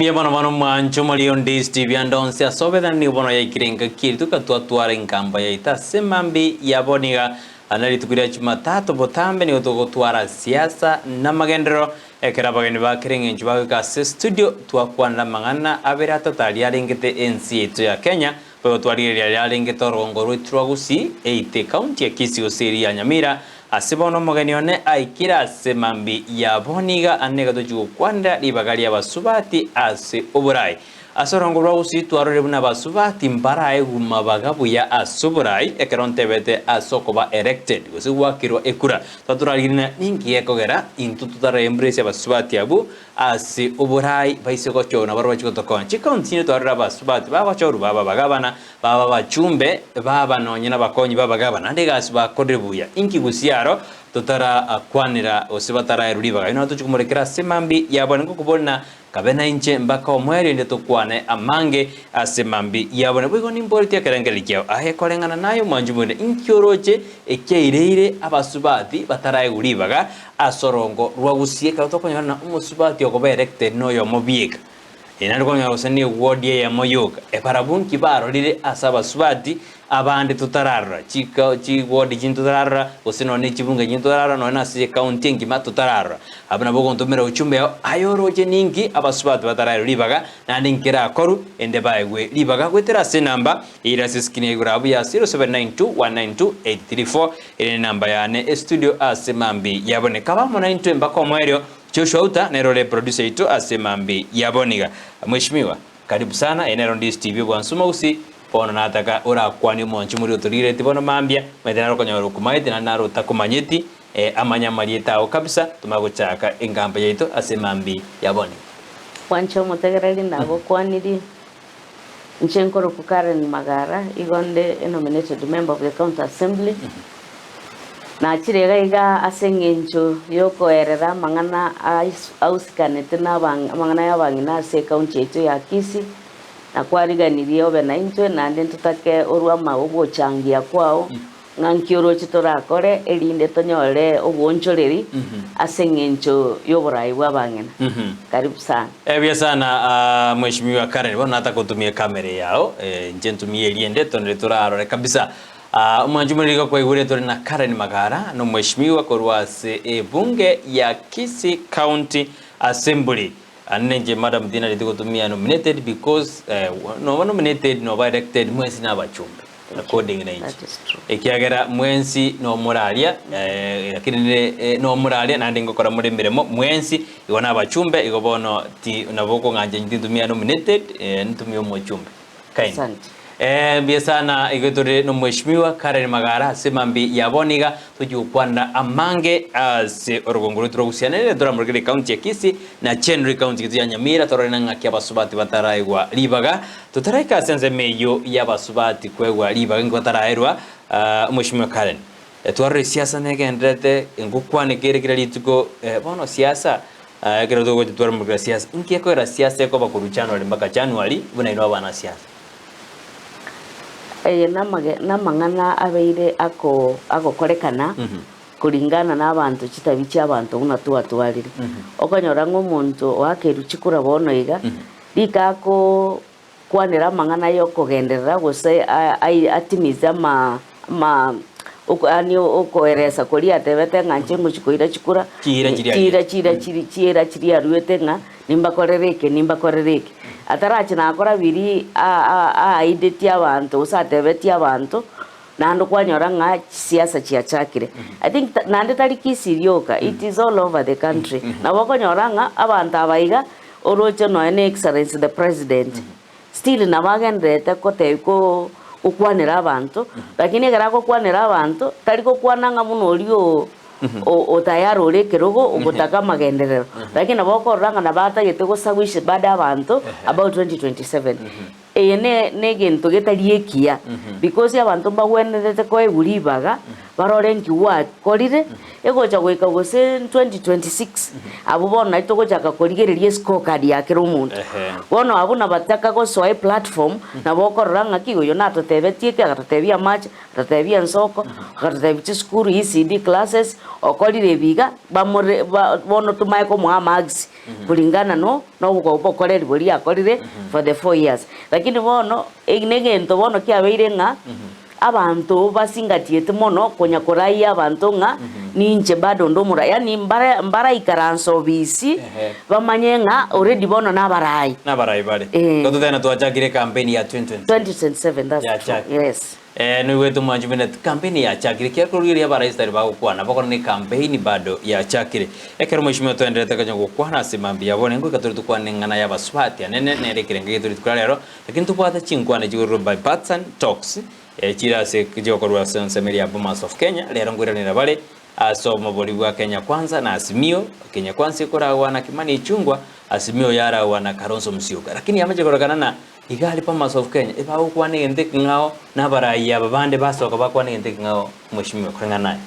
Mbia bana bana mancho mali Ndizi byandonse asobedani ubona yakirenga kiritu katwatwara inkamba yaita semambi yaboniga anali tukuria Jumatatu botambe ni otogotwara siasa na magendero ekerabageni bakirenga njubaga ka studio twakwana mangana abera tatali arengete NC yetu ya Kenya bwo twari arengete rongo rwitwa Gusii eite county ya Kisii and Nyamira asibono mogenione aikira semambi yaboniga anega dojugo kwanda Ribaga Ri'Abasubati ase Oborai asorongo rwa Gusii twarore buna Basubati mbarae gumabagabu ya Oborai ekerontebete asokoba elected gusigwakirwa ekura taturarina ningi ekogera into tutare embrace Basubati abu ase Oborai baiseko chona barwa chikotokonchi chikontine twarora Basubati baba choru baba bagabana baba bachumbe baba nonyena bakonyi baba gabana ndegasi bakodebuya inki gusiaro tutara kwanira osibatara Ribaga ino tuchumurekera semambi yabone kubona kabena inche mbaka omweri nde tukwane amange asemambi yabone bwigo nimboliti akarengeri kyao ahekolengana nayo manjumune inkyoroche ekeireire Abasubati bataraye Ribaga asorongo rwa Gusii katokonyana umusubati okoba elected noyo mobieka inari konya usani ward ya moyoka eparabunki baro lire Abasubati abandi tutarara chika chi ward jintutarara usino ne chibunga jintutarara no na si county ngima tutarara abana bogo ntomera uchumbe ayoroje ningi Abasubati bataraye Ribaga na ndinkira koru ende baigwe Ribaga kwetera se namba ira siskini gurabu ya 0792192834 ile namba yane studio asemambi yabone kaba mona into mbako mwerio Joshua Uta nerole producer ito asemambi yaboniga mheshimiwa karibu sana enero Ndizi TV bwansuma Gusii pono nataka ora kwani mwanchu muri otorire tibono mambia medena konyoro kumaite na naro takumanyeti amanya marieta o kabisa tumagochaka engamba yaito asemambi yaboni wancho motegerali nago kwaniri nchenkoro kukaren magara igonde nominated member of the county assembly na chirega iga asengencho yoko erera mangana auskanete na mangana ya bangina se county yetu ya Kisii na kwariganirie obe na intwe na ndi tutake orwa mawo changia kwao ngankioro chitorakore elinde tonyore obonchoreri asengencho yoborai bwa bangena karibu sana ebya sana mheshimiwa Karen bona hata kutumia kamera yao njentumie eliende tonre turarore kabisa umwanjumurika kwa igure tore na Karen Magara no mheshimiwa korwase bunge ya Kisii County Assembly anenje madam dina litukutumia nominated because no nominated no elected mwensi na bachumbe according na inchi ekiagera mwensi no moralia lakini no moralia na ndingo kora muri miremo mwensi igona abachumbe igobono ti naboko nganje nditumia nominated ntumio mochumbe kaini biasana igotore no mheshimiwa Karen Magara semambi yaboniga tujukwanda amange se orogongoro turogusianere dora murgere county ya Kisii na Chenry county ya Nyamira torena ngaki Abasubati bataraigwa Ribaga tutaraika senze meyo y'Abasubati kwegwa Ribaga ngwatarairwa mheshimiwa Karen twarre siasa negendete ngukwane kerekira lituko bono siasa kero tugo twarre murgere siasa inkieko era siasa ko bakuruchano mpaka January buna ino bana siasa na mangana abeire ako korekana kulingana na abantu kitabichi abantu una tuwatwarire okonyora ng'omuntu wakeruchikura bono iga likako kwanera mangana yokogenderera gose atimiza ani okoeresa koli atebete ng'anche muchikoira chikura chira ruete nga nimbakorereke atarachi nakora biri aideti abantu usatebeti abantu nando kwanyora nga siasa chiachakire I think nande tari Kisii yoka it is all over the country na bakonyora nga abantu abaiga oroche no ene excellence the president still nabagendete koteko ukwanira abantu lakini garako kwanira abantu tariko kwananga muno olio o tayaro lekerogo ugotaka magenderero lakini naboko ranga nabata yetego sawishi bada abantu about 2027 negento getaliyekia because abantu bagwenete ko Ribaga barorenki wa kolire egocha gweka gose 2026 abo bona itogocha kakoligererie scorecard yake rumuntu bono abuna bataka go soe platform na bokoranga kigo yo nato tebetie ke gatebia match gatebia nsoko gatebia school ECD classes okolire biga bamore bono tumaye ko mwa mags kulingana no bukoreri buri akorire for the 4 years lakini bono negento bono kiabeire nga abantu basingatiete mono konya korai abantu nga ninche bado ndomura yani mbara ikaranso bisi bamanye nga already bono nabarai bale goto tena tuachakire campaign ya 2027 that's true. Yes ni wetu mwanjumene campaign ya chakire kia kurugiria barais tari bagukwana bakora ni campaign bado ya chakire ekero mwishimio tuendelete kanya gukwana simambi yabone ngo ikaturi tukwane ngana ya Basubati anene nerekire ngituri tukurarero lakini tupata chinkwane jiguru by Patsan Talks chirase kijokorwa sensemeri ya Bomas of Kenya lero ngwiranira bale aso maboli bwa Kenya kwanza na Azimio Kenya kwanza ikoragwa na Kimani Ichung'wah Azimio yaragwa na Kalonzo Musyoka lakini yamaje koragana na igali Bomas of Kenya ibaho kwane ente ngao na baraya babande basoka bakwane ente ngao mwishimio kuranga naye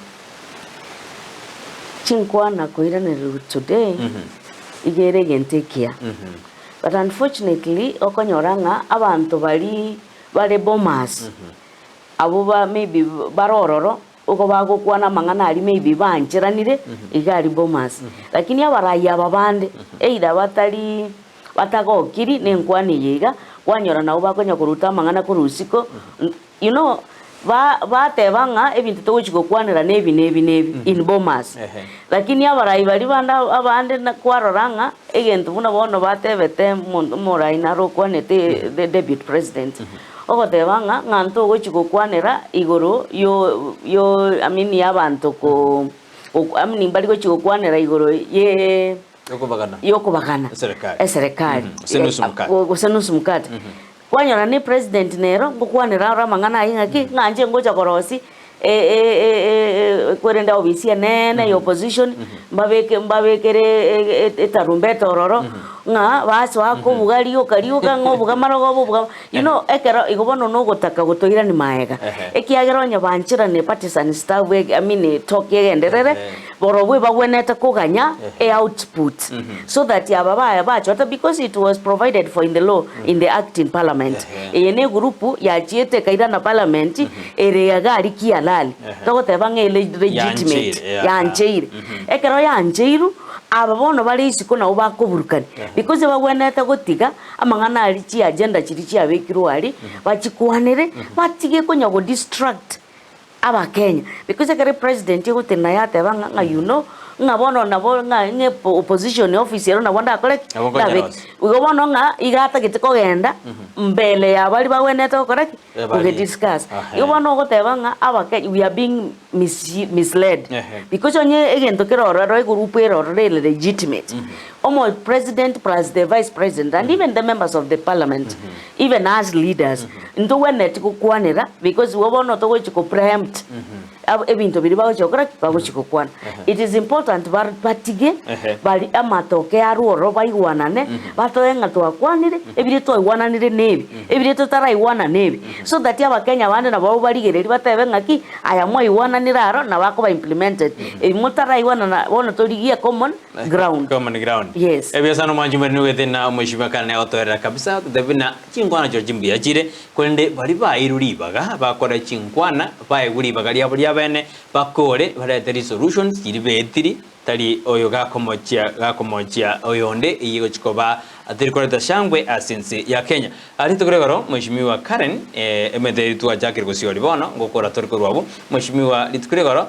chinkwana koiranira today igere gentekia but unfortunately okonyoranga abantu bari Bomas abo maybe barororo uko bagukwana mangana ali maybe banchiranire igari Bomas lakini abaraya babande either batagokiri nenkwani yiga kwanyora nabo bakonya kuruta mangana kurusiko you know batebanga ebintu tochikokwanira nebi in Bomas lakini abarai bali banda abande na kwaroranga egento buna bono batebete murai na rokwanete the deputy president ogotebanga nganto gochikokwanira igoro yo I mean yabantu ko I mean bali gochikokwanira igoro ye yokubagana serikali kusenusu mkate kwanyora ni president nero ngokwanira ramangana ingaki nganje ngoja korosi kwerenda obisi nene opposition mbabekere etarumbeta ororo nga baso ako bugaliyo kariuka ngobuga marogo buga you know ekero igobono no gotaka gotoira ni maega ekiagero nya banchira ne partisan staff I mean talk yegenderere borobwe bagweneta kuganya output so that yababaya bachota because it was provided for in the law in the act in parliament ene grupu ya chiete kaida na parliament ere yagari kialali togoteba nge legitimate yancheire ekero yancheiru ababono bali isiko na ubakuburukani because bagweneta gotiga amangana ali chi agenda chiri chi abekirwa ali bachikwanire batige konya go distract aba Kenya because the president yegotena yatebanga nga you know ngabono nabo nga nge opposition officer na wanda akole dabe ugobono nga igata gitiko genda mbele ya bali bagweneta correct we discuss ugobono gotebanga aba Kenya we are being misled because onye egento keroro group eroro legitimate almost president plus the vice president and even the members of the parliament even as leaders ndo wenet kukwanira because ugobono to gochiko preempt ebintu biri bagokora bagokikwana it is important batige bali amatoke aruoro baigwanane batoenga twakwanire ebiri twaigwananire nebi ebiri tutaraigwana nebi so that aba Kenya bande na babo baligereri batebenga ki aya mwaigwananira aro na bako ba implemented mutaraigwana na bono torigia common ground yes ebiasano manjumeri ni wethina mwishima kana otorera kabisa tebina chinkwana cyo jimbia chire kwende bali bairuribaga bakora chinkwana baiguribaga lya bene bakore bareteri solutions kiri betiri tari oyo gakomochia oyonde iyigo chikoba atirikoreta shangwe asense ya Kenya ari tukuregoro mwishimiwa Karen emederi tuwa jakiri kusiori bono ngokora torikorwabo mwishimiwa litukuregoro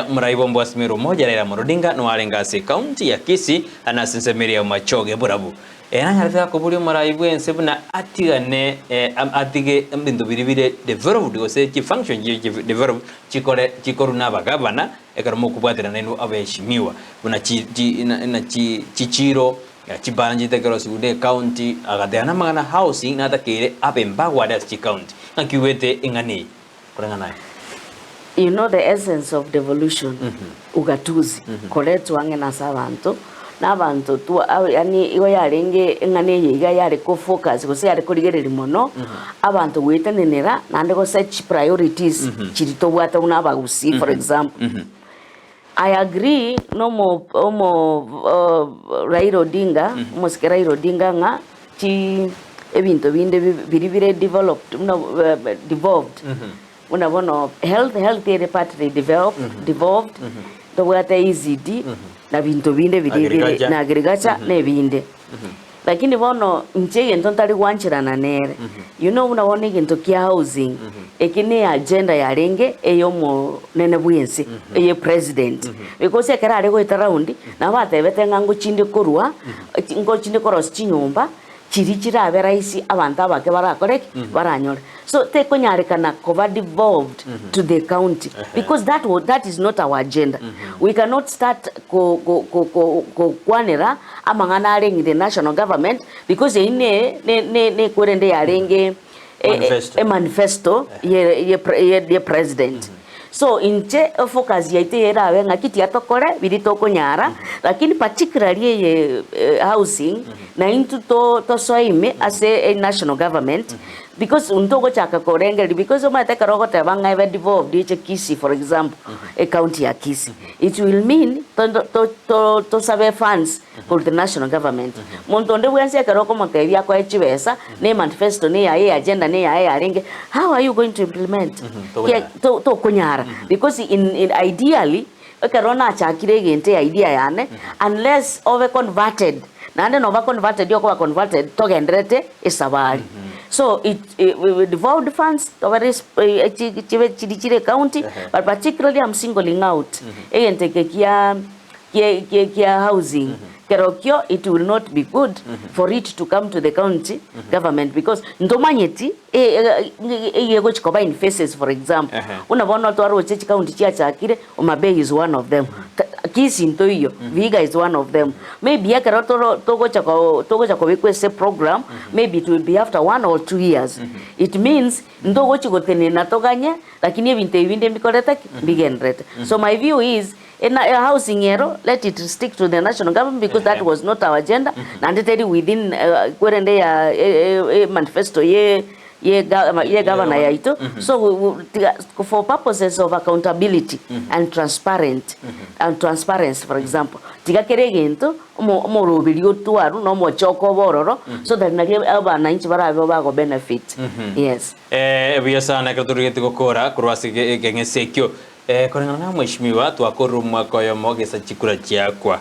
umuraibo mbwasimiro moja lera Odinga no arengase county ya Kisii anasensemeri ya machoge burabu nanyarita kuburi umuraibo ensebuna atigane atige mbindu biribire developed gose ki function develop chikoru nabagabana ekaramo kubwatira nenu abeshimiwa buna chichiro ya chibanji tekero sude county agadeana magana housing natakire abembagwa das chi county nakiwete ingani kurangana you know the essence of devolution ugatuzi koletu ange na sabantu n'abantu tu yani iwe yarenge ngane yiga yari ko focus gose yari kurigerera mono abantu gwetenenera nande go set priorities chirito bwata unaba Gusii for example I agree no Raila Odinga musikera Raila Odinga nga chi ebintu binde biribire developed devolved una bono health area part developed tobwate ECD na bintu binde biri na agriculture ne binde lakini bono nche gento ntari gwanchirana nere you know unabona gento kia housing ekine agenda ya renge eyo mo nene bwensi eye president because ekera ari goita round na batebete ngango chinde korwa ngo chinde koros chinyumba chiri abera isi abantu abake barakoreki baranyora so te konyarekana cover devolved to the county because that is not our agenda we cannot start kwanera amangana arengi the national government because ne kurende yarenge manifesto ye president so inche focus yaite era abenga kiti atokore biri tokonyara lakini particularly ye housing na into to soime as a national government because untogo chaka korengeri because umateka rogote banga ebe devolved each Kisii for example a county ya Kisii it will mean to save funds for the national government montonde bwense karoko motebia kwa chibesa ne manifesto ne ya agenda ne ya arenge how are you going to implement to kunyara because in ideally karona chakire gente idea yane unless over converted nande nova converted yoko converted to gendrete isabari so it devolved funds over chive county but particularly I'm singling out egente kia housing kerokyo it will not be good for it to come to the county government because ndomanyeti yego chikoba in faces for example unabona to aro chechi county chia chakire Omabay is one of them Kisii nto hiyo Vihiga is one of them maybe yakero togo chako request program maybe it will be after 1 or 2 years it means ndogo chigotene natoganye lakini ebinte mikoreta bigenrete so my view is in a housing ero let it stick to the national government because that was not our agenda and within kwerende ya manifesto ye governor ya ito so for purposes of accountability and transparency for example tigakere gento mo robirio tuaru no mo choko bororo so that nagie abana inchi barabe bago benefit yes biya sana katurigete gukora kurwasi gengesekyo korengana na mheshimiwa twakoro mwaka yo mogesa chikura chiakwa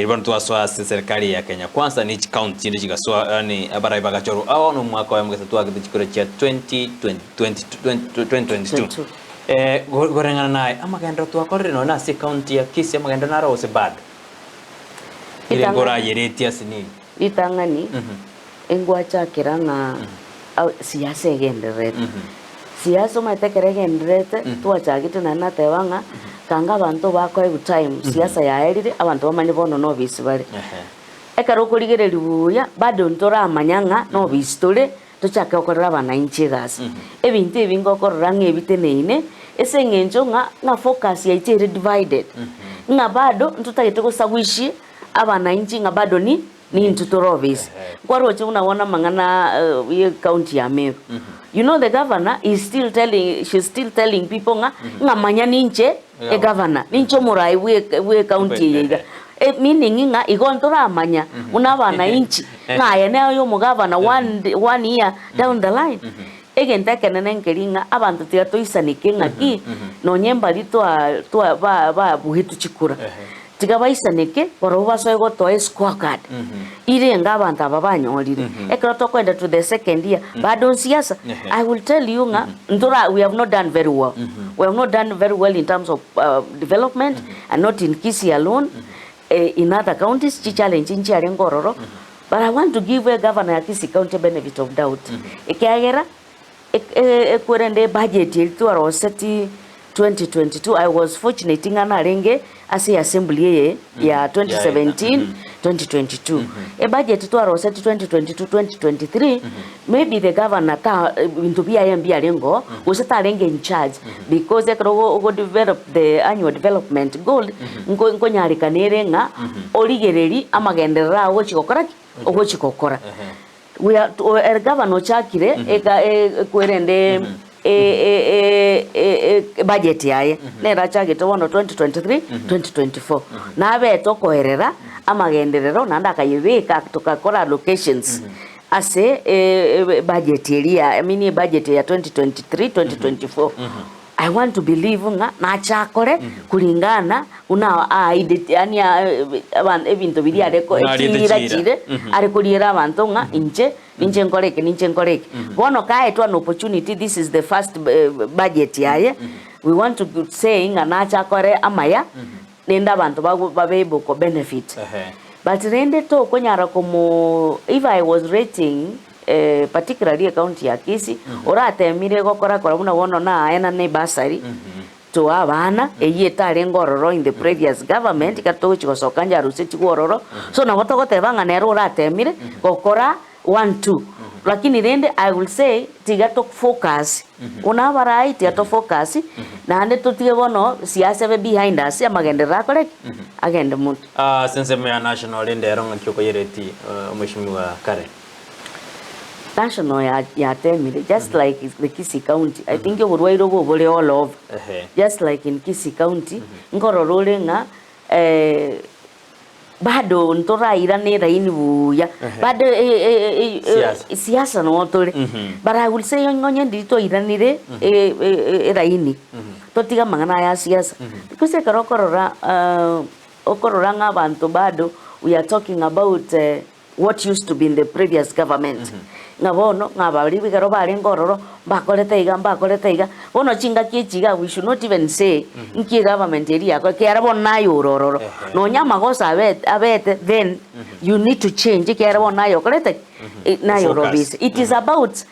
ibano twaswase serikali ya Kenya kwanza ni county ndi chigaswa ni Oborai bagachoro no mwaka yo mogesa twagete chikura chia 2022 korengana naye amagenda twakorere no na si county ya Kisii amagenda na rose bad ile ngora yeretia sini itangani engwacha kiranga siasa egenderete siasa matekere gendrete twachagite na natebanga kanga abantu bakoe time siasa yaerire abantu bamanye bono no bisibare ekaro kurigereri buya bado ntora amanyanga no bistore tochake okorera abana inchigas ebintu ebingo okorera ng'ebiteneine ese ng'encho nga focus yaite divided nga bado ntutagete gusagwishi abana inchi nga bado ni ntutorovis kwaroche unaona mangana ye county ya Meru you know the governor is still telling people nga manya ninche e governor nincho murai we county yega meaning nga igontora amanya unabana inchi nga yene yo mugavana one year down the line egenta kenene nkeringa abantu tiato isanike ngaki no nyemba litwa ba buhitu chikura tigabaisaneke boroba soego to scorecard ire ngabanta babanyorire ekero tokwenda to the second year bado siasa I will tell you ndura we have not done very well in terms of development and not in Kisii alone in other counties challenge inchi arengororo but I want to give a governor ya Kisii county benefit of doubt ekagera ekwerende budget yetu aroseti 2022 I was fortunate ngana renge as assembly ya 2017-2022 a budget to arose 2022-2023 maybe the governor into BIMB arengo was renge in charge because they go develop the annual development goal ngo nyarika nerenga origereri amagendera ogo chikokora we are governor chakire kwerende budget yaye nera chagete wono 2023-2024 nabe tokoherera amagenderero nanda kayibika tukakora locations ase budget area budget ya 2023-2024 I want to believe nga nachakore kulingana una aidit yani abantu ebintu biri areko chire arekolira abantu nga ninje nkoreke bono kaetwa an opportunity. This is the first budget yaye. We want to say nga nachakore amaya nenda abantu babebo ko benefit. But rende to konyara komo, if I was rating particularly a county ya Kisii ora atemire gokora muna wono na ena ne basari to abana eyetare ngororo in the previous government katogo chigosoka njaruse chigororo so na boto gotebanga nero ora atemire gokora 1-2 lakini rende I will say tiga to focus una barai tiga to focus na ande to tiga bono siasa be behind us amagende rakore agende muntu sense me national rende ronga kyoko yereti mheshimiwa Karen national ya temire just like the Kisii County. I think you would wait over all of just like in Kisii County ngororore nga bado ntora irane raini buya bado siasa no tole but I will say ngonye ndito iranire raini totiga mangana ya siasa because karokorora okorora nga bantu bado we are talking about what used to be in the previous government ngabono ngabali bigaro bali ngororo bakolete iga bono chinga kichiga we should not even say nki government area ko kera bonayo ororo no nyama gosa abete then you need to change kera bonayo kolete nayo robis. It is about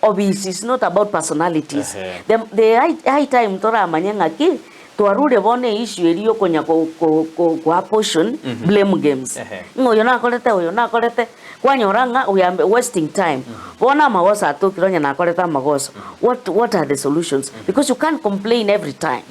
obis, it's not about personalities. The high time tora manyenga ki tuarure bone issue eliyo konya ko portion blame games ngoyo na kolete kwanyoranga we are wasting time bona magosa atokironya na koleta magosa. What are the solutions? Because you can't complain every time.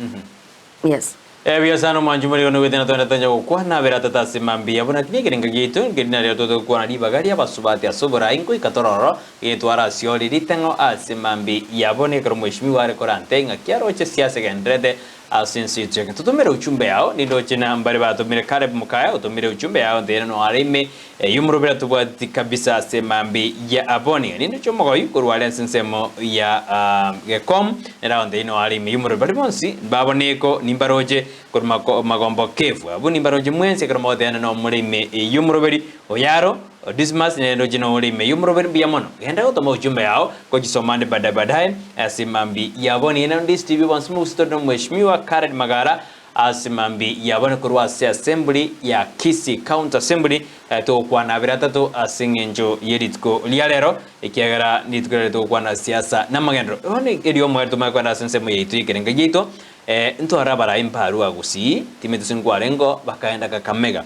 Yes. Biasano manjumari ono wetena tona tanya kwa na vera tata simambia bona kini kirenga gitu ngina leo toto kwa na Ribaga Ri'Abasubati Oborai inko ikatororo yetwara sioli ritengo asimambi yabone kro mheshimiwa rekorante ngakiaro che siasa gendrede asinsi cheke tutumire uchumbe yao nindo china mbare batumire kare mukaya utumire uchumbe yao ndene no arime yumrobera tubati kabisa asimambi ya aboni nindo chomogo yukurwale sinsemo ya gekom era onde no arime yumrobera bonsi baboneko nimbaroje kurma magombo kefu abuni nimbaroje mwense kromo dene no murime yumroberi oyaro Dismas nendo jino ulime yumroberi biamono genda utoma uchumbe yao kujisomane baadaye asimambi yaboni ina Ndizi TV wansimu stodo mheshimiwa Karen Magara asimambi yaboni kurwa assembly ya Kisii County Assembly to kwa na birata to asingenjo yeritko lialero ikiagara nitkere to kwa na siasa na magendro one edio mwerto makwana sensemo yitu ikirenga gito nto arabara imparu Gusii timetusin kwa lengo bakaenda Kakamega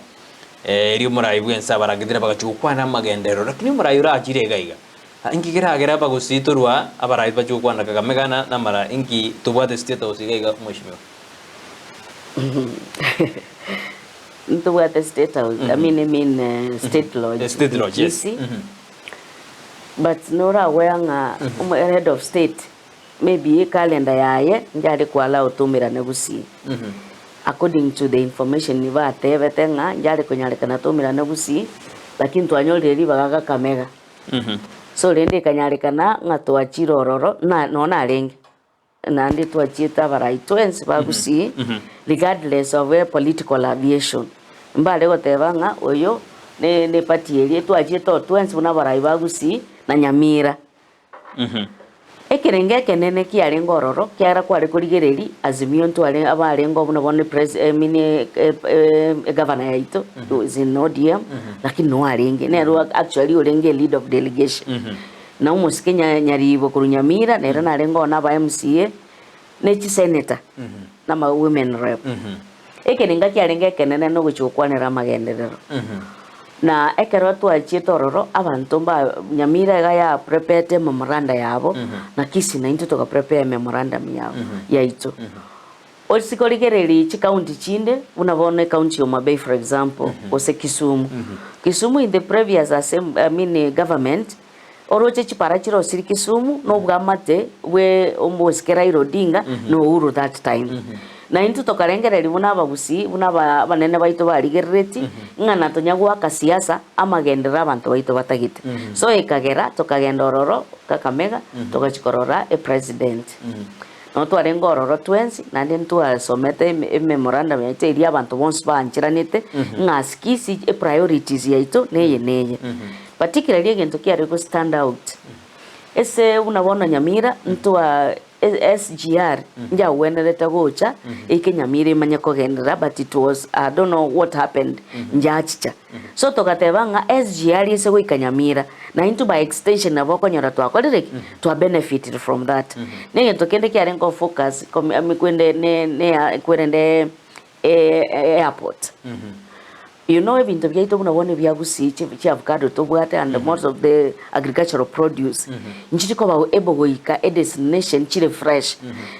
eri murai bwensa baragidira bagachukwana magendero lakini murai uragire gaiga ingigira gera Gusii turwa abarai bachukwana Kakamega na mara ingi tubwate state osiga mheshimiwa tubwate state house I mean state lodge the state lodge yes but nora wenga head of state maybe calendar yaye njari kwala utumira ne Gusii according to the information niva tevetenga njari kunyarekana tumira ne Gusii lakini twanyole Ribaga Kakamega so rende kanyarekana ngatwa chirororo na nona alenge na ndi twachita barai twens ba Gusii regardless of a political aviation mbale gotebanga oyo ne party eri twachita twens buna barai ba Gusii na Nyamira ekerenge kenene kiari ngororo kiara kwari kurigereri azimio ntware abarengo buna bone mini governor yaito is in ODM lakini no arenge nero actually urenge lead of delegation na umusike nyaribo kuru Nyamira nero narengo na ba MCA ne chi senator na ma women rep ekenenga kiarenge kenene no guchukwanira magenderero na ekero twachitororo abantu ba Nyamira ya prepare memoranda yabo na Kisii na into to prepare memorandum yabo yaito osikorigereri chi county chinde unabone county of Mabei for example ose Kisumu in the previous government oroche chipara chiro siri Kisumu no bwamate we omoskera irodinga no uru that time na into tokarengereri buna Gusii buna banene baito barigereti ngana tonyagwa kasiasa amagendera abantu baito batagite so ekagera tokagenda ororo Kakamega tokachikorora a president no tware ngororo twensi na ndi twasomete memorandum yaite iria abantu bonse banchiranite ng'asi Kisii priorities yaito neye particularly egento kiare go stand out ese unabona Nyamira ntwa SGR nja wenereta gocha ike Nyamira imanye kogendera, but it was I don't know what happened njachicha so tokatebanga SGR ise goika Nyamira na into by extension na boko nyora twakorire to benefited from that nenge tokende kiare ngo focus kwende ne kwende airport you know ebintu byaito bunabone bya Gusii chi avocado to bwate and most of the agricultural produce nchiko ba ebo goika a destination chile fresh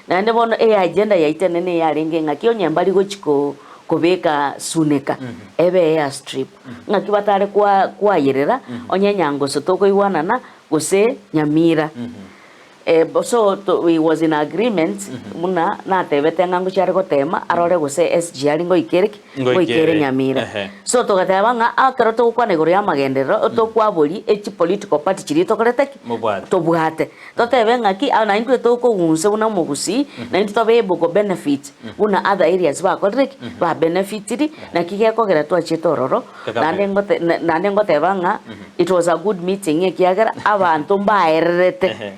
na ndebono agenda yaite nene yarenge ngakyo nyambali gochiko kobeka suneka ebe airstrip ngakibatare kwa yerera onyenyango so toko iwanana gose Nyamira so we was in agreement muna na tebete ngangu chare ko tema arore gose SGR ngo ikere Nyamira so togateba nga akero to kwa negoro ya magendero to kwa boli echi political party chirito korete to bwate to tebe ngaki ana into to ko gunse una mo Gusii na into be boko benefit una other areas ba korek ba benefitiri na kike ko gera to chitororo na nengo teba nga it was a good meeting ekiagera abantu mbaerete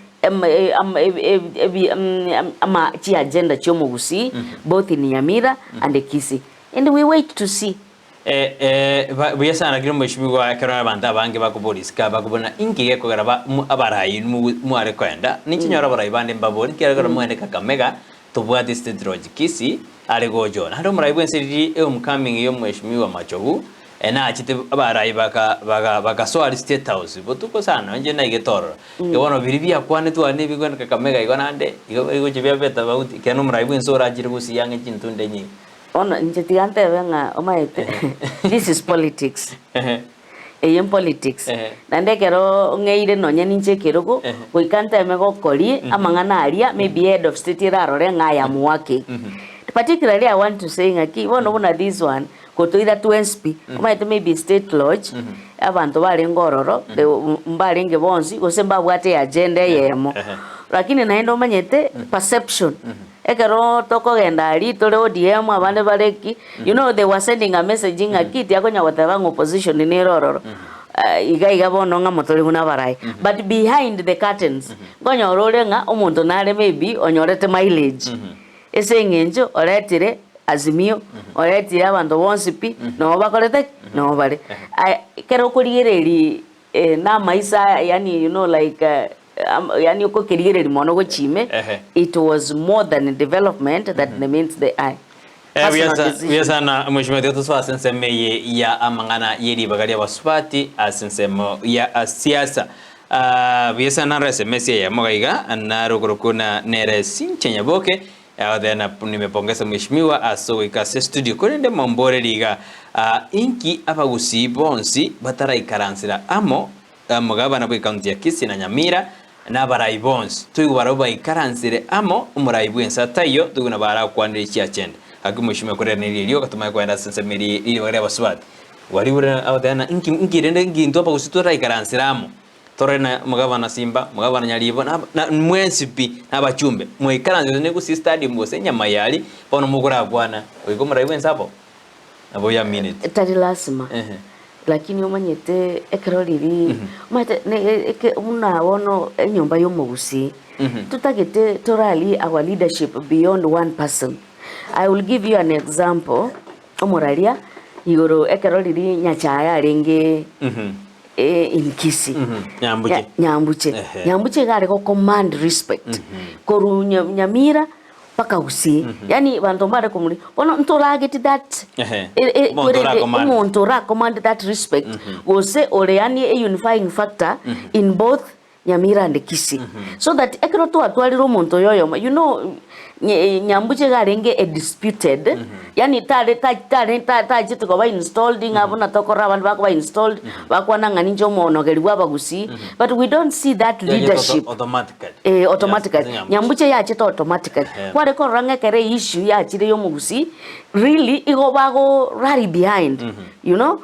chi agenda chomo Gusii both in Nyamira and Kisii and we wait to see buyasana kiro mheshimiwa karara banda bange bakuboriska bakubona ingige kogera abarayi muare kwenda nichinyora abarayi bande mbaboni kiragara mwene Kakamega tobwati state road Kisii ari gojona hado murayi bwensiri coming yo mheshimiwa Machogu ena achite abarayi baka swali state house botuko sana nje na igetoro ibono biribia kwane tu ane bigwana Kakamega igona ande igo chibia beta bauti keno murayi bwensora ajire Gusii yange chintunde nyi ona njetigante wenga omaite this is politics in politics nande kero ngeire nonya ninche kirugo goikante mego kori amangana aria maybe head of state rarore ngaya muwake particularly I want to say ngaki bona this one kotoira 2SP omaite maybe state lodge abantu bali ngororo mbali nge bonzi gosemba bwate agenda yemo lakini naendo manyete perception ekero toko genda ali tole ODM abane bareki you know they were sending a message ngakiti akonya wataba opposition ni rororo iga bono nga motole guna barai but behind the curtains gonya orore nga omuntu nale maybe onyorete mileage ese ngenjo oretire Azimio oretire abantu bonse pi no bakorete no bare kero kurigereri na maisa yani you know like yani uko kirigere mono go chime it was more than a development that means the eye Biasa na mheshimiwa tetu swa senseme ya amangana yeri bagari Ri'Abasubati asensemo ya siasa biasa na SMS ya mogaiga na rugurukuna nere sinchenya boke na nimepongeza mheshimiwa asoika studio konende mambore liga inki abagusii bonsi batara ikaransira amo mugaba na bwe county ya Kisii na Nyamira na barayi bonsi tuyubaroba ikaransire amo umurayi bwensa tayo tuguna bara kwandira icyacende agumishime korera niriyo katuma kwenda sensemiri iri bagari Ri'Abasubati wari ura abadana inki rende nginto bagusitora ikaransira amo torena mugaba na Simba mugaba na Nyalibo na mwensipi n'abachumbe mu ikaranzire ne Gusii stadium bose nyamayali bono mugura bwana uko murayi bwensa hapo abo ya minute tari lasima lakini umanyete ekroliri mate ne una wono nyumba yo mu Gusii tutagete torali our leadership beyond one person. I will give you an example omoralia igoro ekroliri nyachaya renge in Kisii nyambuche gare ko command respect koru Nyamira paka Gusii yani bantu mbare kumuri ono ntorageti that montora command that respect gose ole yani a unifying factor in both Nyamira and Kisii so that ekero to atwaliro monto yoyo you know nyambuche garenge a disputed yani ta jitu ko ba installed ngabona tokora abantu bakwa installed bakwana ngani njomo nogeriwa Gusii but we don't see that leadership automatically nyambuche ya chito automatically kware ko range kere issue ya chire yo mu Gusii really igo bago rally behind you know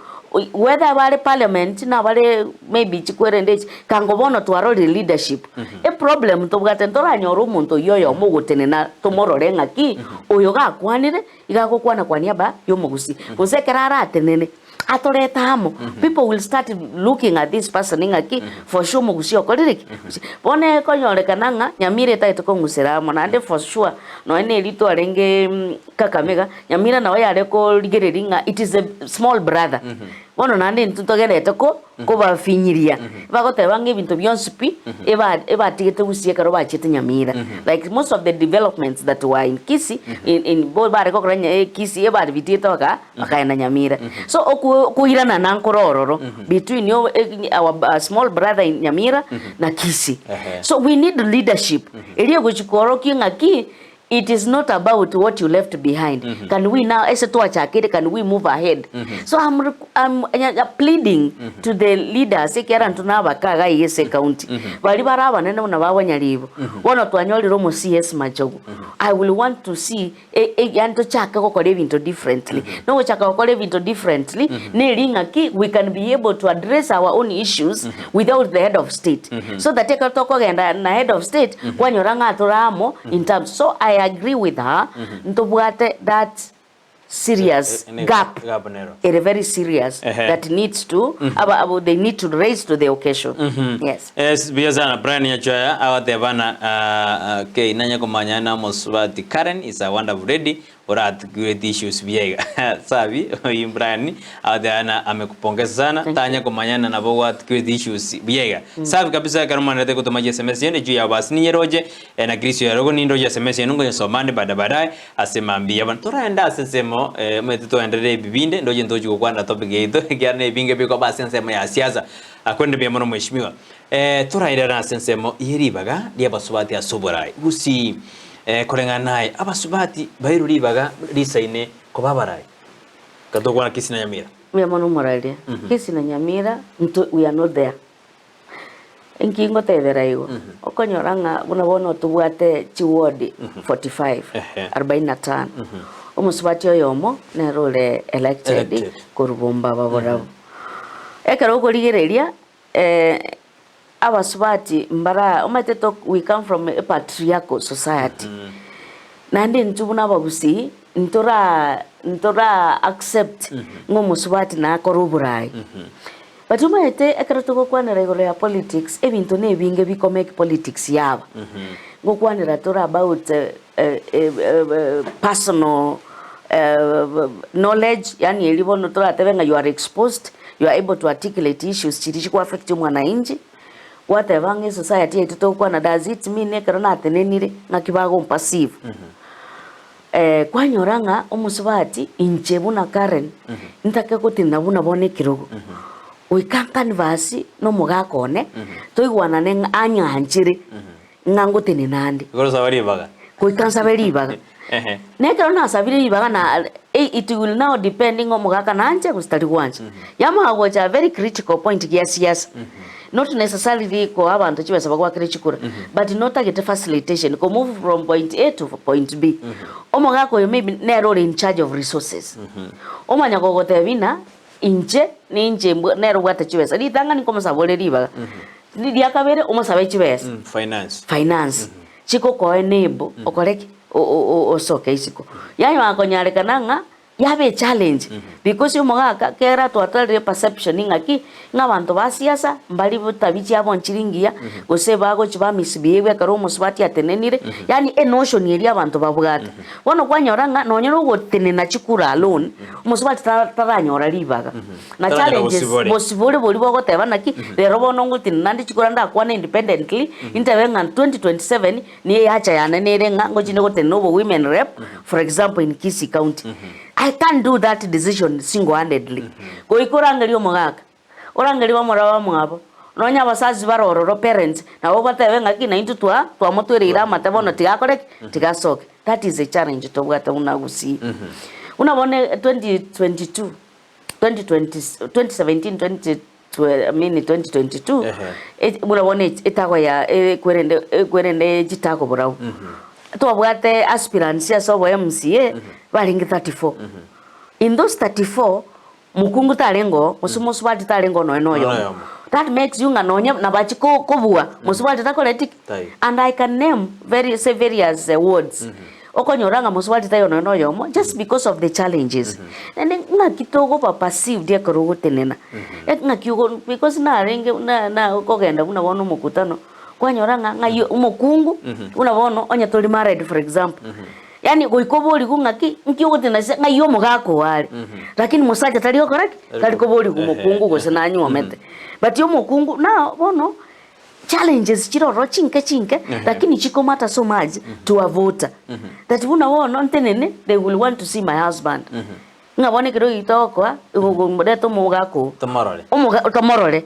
whether bale parliament na bale maybe chikwerende kango bono twarori leadership a problem to bwate ntora nyoro muntu yoyo mugutene na tomorore ngaki uyo gakwanire igagukwana kwania ba yo mugusi gusekera aratenene atoreta hamo people will start looking at this person ngaki for sure mugusi okoriki bone konyorekananga Nyamira taito ngusera monande for sure no ene lito arenge Kakamega Nyamira nawe yareko ligeringa it is a small brother bono nande ntutogerete ko bafinyiria bagoteba ngebintu byonsipi eba tigete gusie karo bachete Nyamira like most of the developments that were in Kisii in bare ko kranya Kisii eba bitito bakaenda Nyamira so kuirana na nkorororo between our small brother in Nyamira na Kisii so we need leadership eliyo gochikoro kingaki. It is not about what you left behind. Can we now, as a can we move ahead? So I'm pleading to the leaders. Yes, county. I will want to see differently. No, differently. We can be able to address our own issues without the head of state. So that the head of state in terms. So I agree with her. That serious gap, a very serious that needs to they need to raise to the occasion. Yes. Yes, biazana Brian ya choya awatevana ke nanya komanyana Moswati Karen is a wonderful lady orat great issues biega sabi Brian awatevana amekupongeza sana tanya komanyana na what great issues biega sabi kabisa karuma nete kutomaje SMS yene juu ya basi nyeroje na Krisio ya rogo nindoje SMS yenu ngo somande baadaye asemambia bana toraenda sensemo metuto endere bibinde ndoje ndoje kukwanda topic yetu kiane binge biko basi sensemo ya siasa akwende bya mono mheshimiwa toraenda na sensemo Ribaga Ri'Abasubati Oborai Gusii korenganaye Abasubati bairu Ribaga risaine ko babarai katokwana Kisii na Nyamira we mono moralia Kisii na Nyamira we are not there inkingo tethera igo okonyoranga bunabona tubwate chiwodi 45 45 Omusubati oyomo nerole elected kurubumba baborabo ekero korigereria Abasubati mbara omateto we come from a patriarchal society nandi ntubuna bagusi ntora accept ngomusubati na koruburai but umaete ekero tugokwanira igoro ya politics ebintu nebinge bikomeke politics yaba ngokwanira tora about personal knowledge yani elibono tora tebenga you are exposed you are able to articulate issues chirishi ku affect mwananchi whatever society yetu tokwana does it mean ekero natenenire ngakibago passive kwanyoranga Omusubati inchebuna Karen ntake kutinda buna bone kirogo we can canvas no mugakone toigwana ne anya hanchire ngangotene nandi goro sabari baga ko kansabari baga nekero na sabiri baga na it will now depending on mugaka nanje kustari kwanje yama gocha very critical point yes not necessarily ko abantu chibasaba kwa critical but not get facilitation ko move from point A to point B omugaka yo maybe nero in charge of resources omanya gogote bina inje ninje nero gwata chibesa litanga niko musabole ribaga ndi yakabere umusabe chibesa finance chiko ko enable okoreki o soke isiko yanyo akonyarekananga yabe challenge because umugaka kera twatale perception ngaki ngabantu basiasa mbali butabichi abo nchiringia goseba go chiba misbehavior karo Omusubati atenenire yani a notion yeri abantu babugata wono kwanyoranga nonyoro gotenena chikura alone Omusubati taranyora Ribaga na challenges possible boli bogoteba naki rero bono ngutinna ndi chikura ndakwana independently intebenga 2027 ni yacha yanenere ngo chine gotenna obo women rep for example in Kisii County I can't do that decision single-handedly. Ko ikorangelio mugaka. Orangeliwa morawa mwabo. Nonya abasazi barororo parents na bo batebenga kina into twa mutwerira matabona tigakore tigasoke. That is a challenge to bwata una Gusii. Unabone 2022 2017 2022 unabone itago ya kwerende jitako burawo. Tuwabwate aspirants ya sobo MCA baringi 34. In those 34 mukungu talengo musubati talengo no yo. That makes you nganonya na bachi kobua musubati takoletik. And I can name various words. Okonyoranga musubati tayo no yo just because of the challenges. And nga kitogo pa passive dia korogo tenena. Nga kiugo because na renge na kogenda una wono mukutano. Kwanyoranga nga umukungu una wono onya toli married for example. Yani goikoboli kungaki nkiyote na nga yo mugako wali lakini musaja taliyo correct talikoboli kumukungu go senanyu omete but yo mukungu na bono challenges chiroro chinke lakini chiko matter so much to a voter that una wono ntenene they will want to see my husband ngabone kiro itokwa mudeto mugako tomorole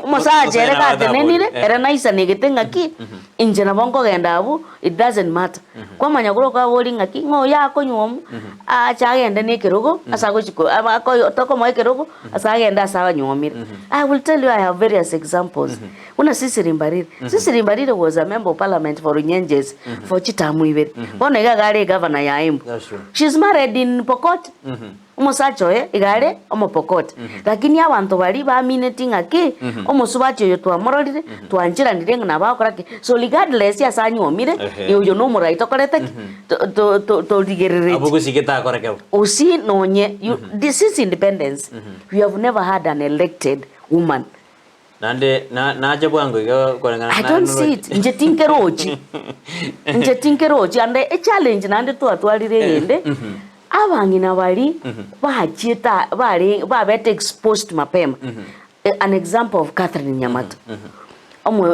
musaja ere katenenire ere naisa nigitengaki inje na bongo gendabu it doesn't matter kwa manyaguro kwa boli ngaki ngo yako nyom achagende ne kirogo asago chiko ako toko mo kirogo asagenda asawa nyomire. I will tell you I have various examples. Una Sisi Rimbarire was a member of parliament for Nyenjes for Chitamu ibere bona igagare governor ya Embu. She's married in Pokot umusacho igare omopokot lakini abantu bali ba minute ngaki omusubacho yo twamororire twanjira ndirenga nabakoraki so regardless ya sanyu omire yo no murai tokorete to digerere abugusi kita koreke osi nonye this is independence. We have never had an elected woman. Nande na jabwango korengana I don't see it nje tinkerochi and a challenge nande twatwalire yende abangina bali bahachita bali babete exposed mapema. An example of Catherine Nyamata.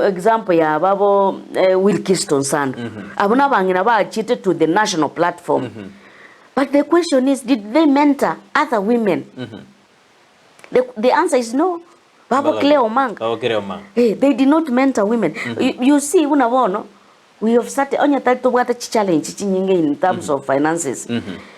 Example ya babo Wilkiston Sand. Abuna bangina bahachite to the national platform. But the question is, did they mentor other women? The answer is no. Babo Cleo Mang. Hey, they did not mentor women. You see, we have started on your title water challenge in terms of finances.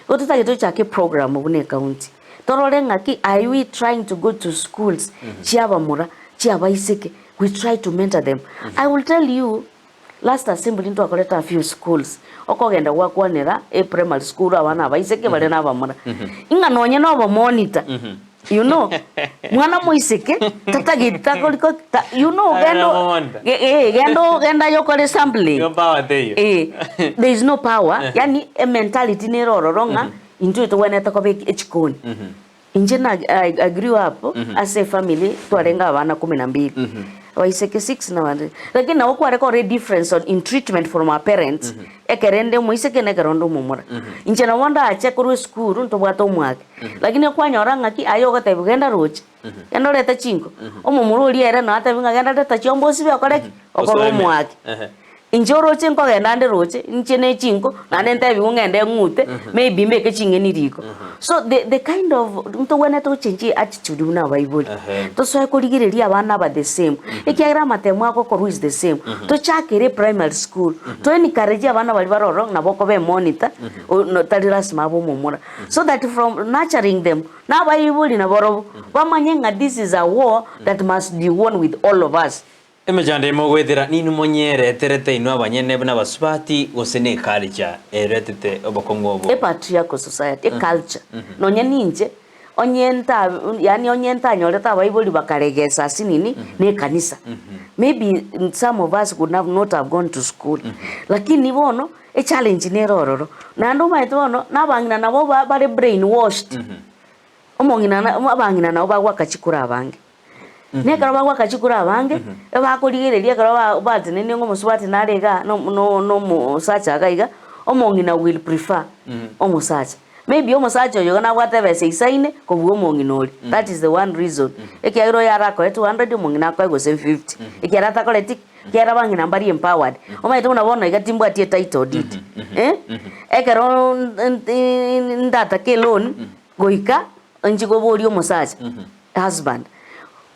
Go to the program of Une County. Tororengaki, are we trying to go to schools? Chiabamura, Chiabaiseke. We try to mentor them. I will tell you, last assembly into a few schools. Okogenda wakwanera a primary school awana baiseke balena bamura. Inga nonye no monitor. You know, mwana moiseke tatagita koliko you know genda yokole sampling. No power there. There is no power. Yani a mentality ne roronga into it when atakobe echikoni. Injena I grew up as a family twarenga abana 12. Waiseke 6 na wande. Lakini na okwa record difference in treatment from our parents. Ekerende moiseke ne kerondo mumura. Injena wanda ache kuru school nto bwato mwake. Lakini kwa nyoranga ki ayoga tebugenda roche. Endo leta chinko. Omumuru oli era na ata binga genda leta chombo sibe akoreki. Okoro mwake. Injoro chinko genda nde roche nchene chinko na nente bingende ngute maybe make chingeni riko. So the kind of nto wena to change attitude una Bible. To so ekoligireria abana ba the same. Ekiagira matemo akoko is the same. To chakere primary school. To encourage abana bali baroro na boko be monitor no tadiras mabo mumura. So that from nurturing them na Bible ina boro bamanyenga this is a war that must be won with all of us. Emejande mogwethira ninu monyere terete inu abanyene n'abasubati gosene culture eretete obokongobo a patriarchal society a culture nonye ninje onyenta yani onyenta nyoreta Bible bakaregesa sinini ne kanisa maybe some of us could not have gone to school lakini bono a challenge ne rororo nando maito bono nabangina nabo bare brainwashed omongina abangina nabo bagwakachikura abange nekaro bagwakachikura abange ebakoligereria karo batinene ngo musubati narega no musacha gaiga omongina will prefer omusacha maybe omusacha yo na bwatebese isaine kobugo omonginori that is the one reason ekiagiro yara ko 200 omongina ko go 50 ekiara takoletik kiara bangina mbari empowered omaito unabona igatimbu atie title deed ekero ndata ke loan goika njigo bori omusacha husband.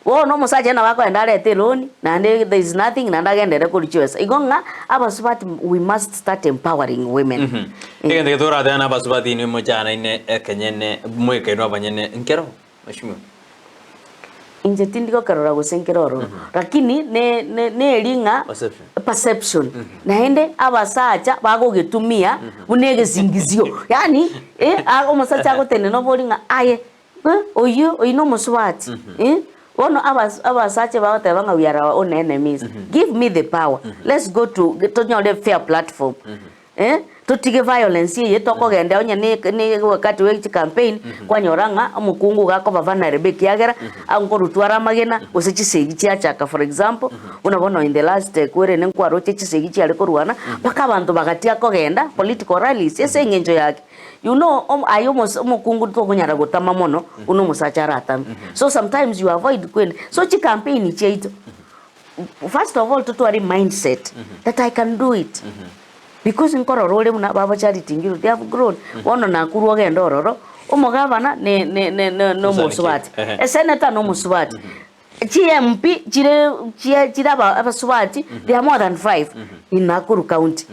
Oh no musaje na wako endale teloni na there is nothing na ndagende rekolichwesa igonga abasubati we must start empowering women. Egende tora dana abasubati ni mojana ine ekenyene mweke no abanyene nkero mashimo inje tindiko karora gosenkeroro lakini ne elinga perception naende abasacha bagogetumia bunege zingizio yani omusacha agotene no bolinga aye oyo no Muswati ono abasache baote banga we are our own enemies. Give me the power. Let's go to nyole fair platform. Tutige violence ye toko gende onye ni wakati we campaign kwa nyoranga mukungu gako bavana rebeki yagera ango rutwara magena usechisegi chiachaka for example unabona in the last kwere nenkwa roche chisegi chi aliko ruana baka abantu bagatia kogenda political rallies ese ngenjo yake. You know, ayo mukungu to kunyara gutama mono uno musachara atami. So sometimes you avoid kwenda. So chi campaign cheito. First of all, to a mindset that I can do it. Because in Kororole muna baba charity ngiru they have grown. Wono na kuru ogenda ororo. Umugavana no Muswati. A senator no Muswati. GMP Ri'Abasubati, they are more than 5 in Nakuru County.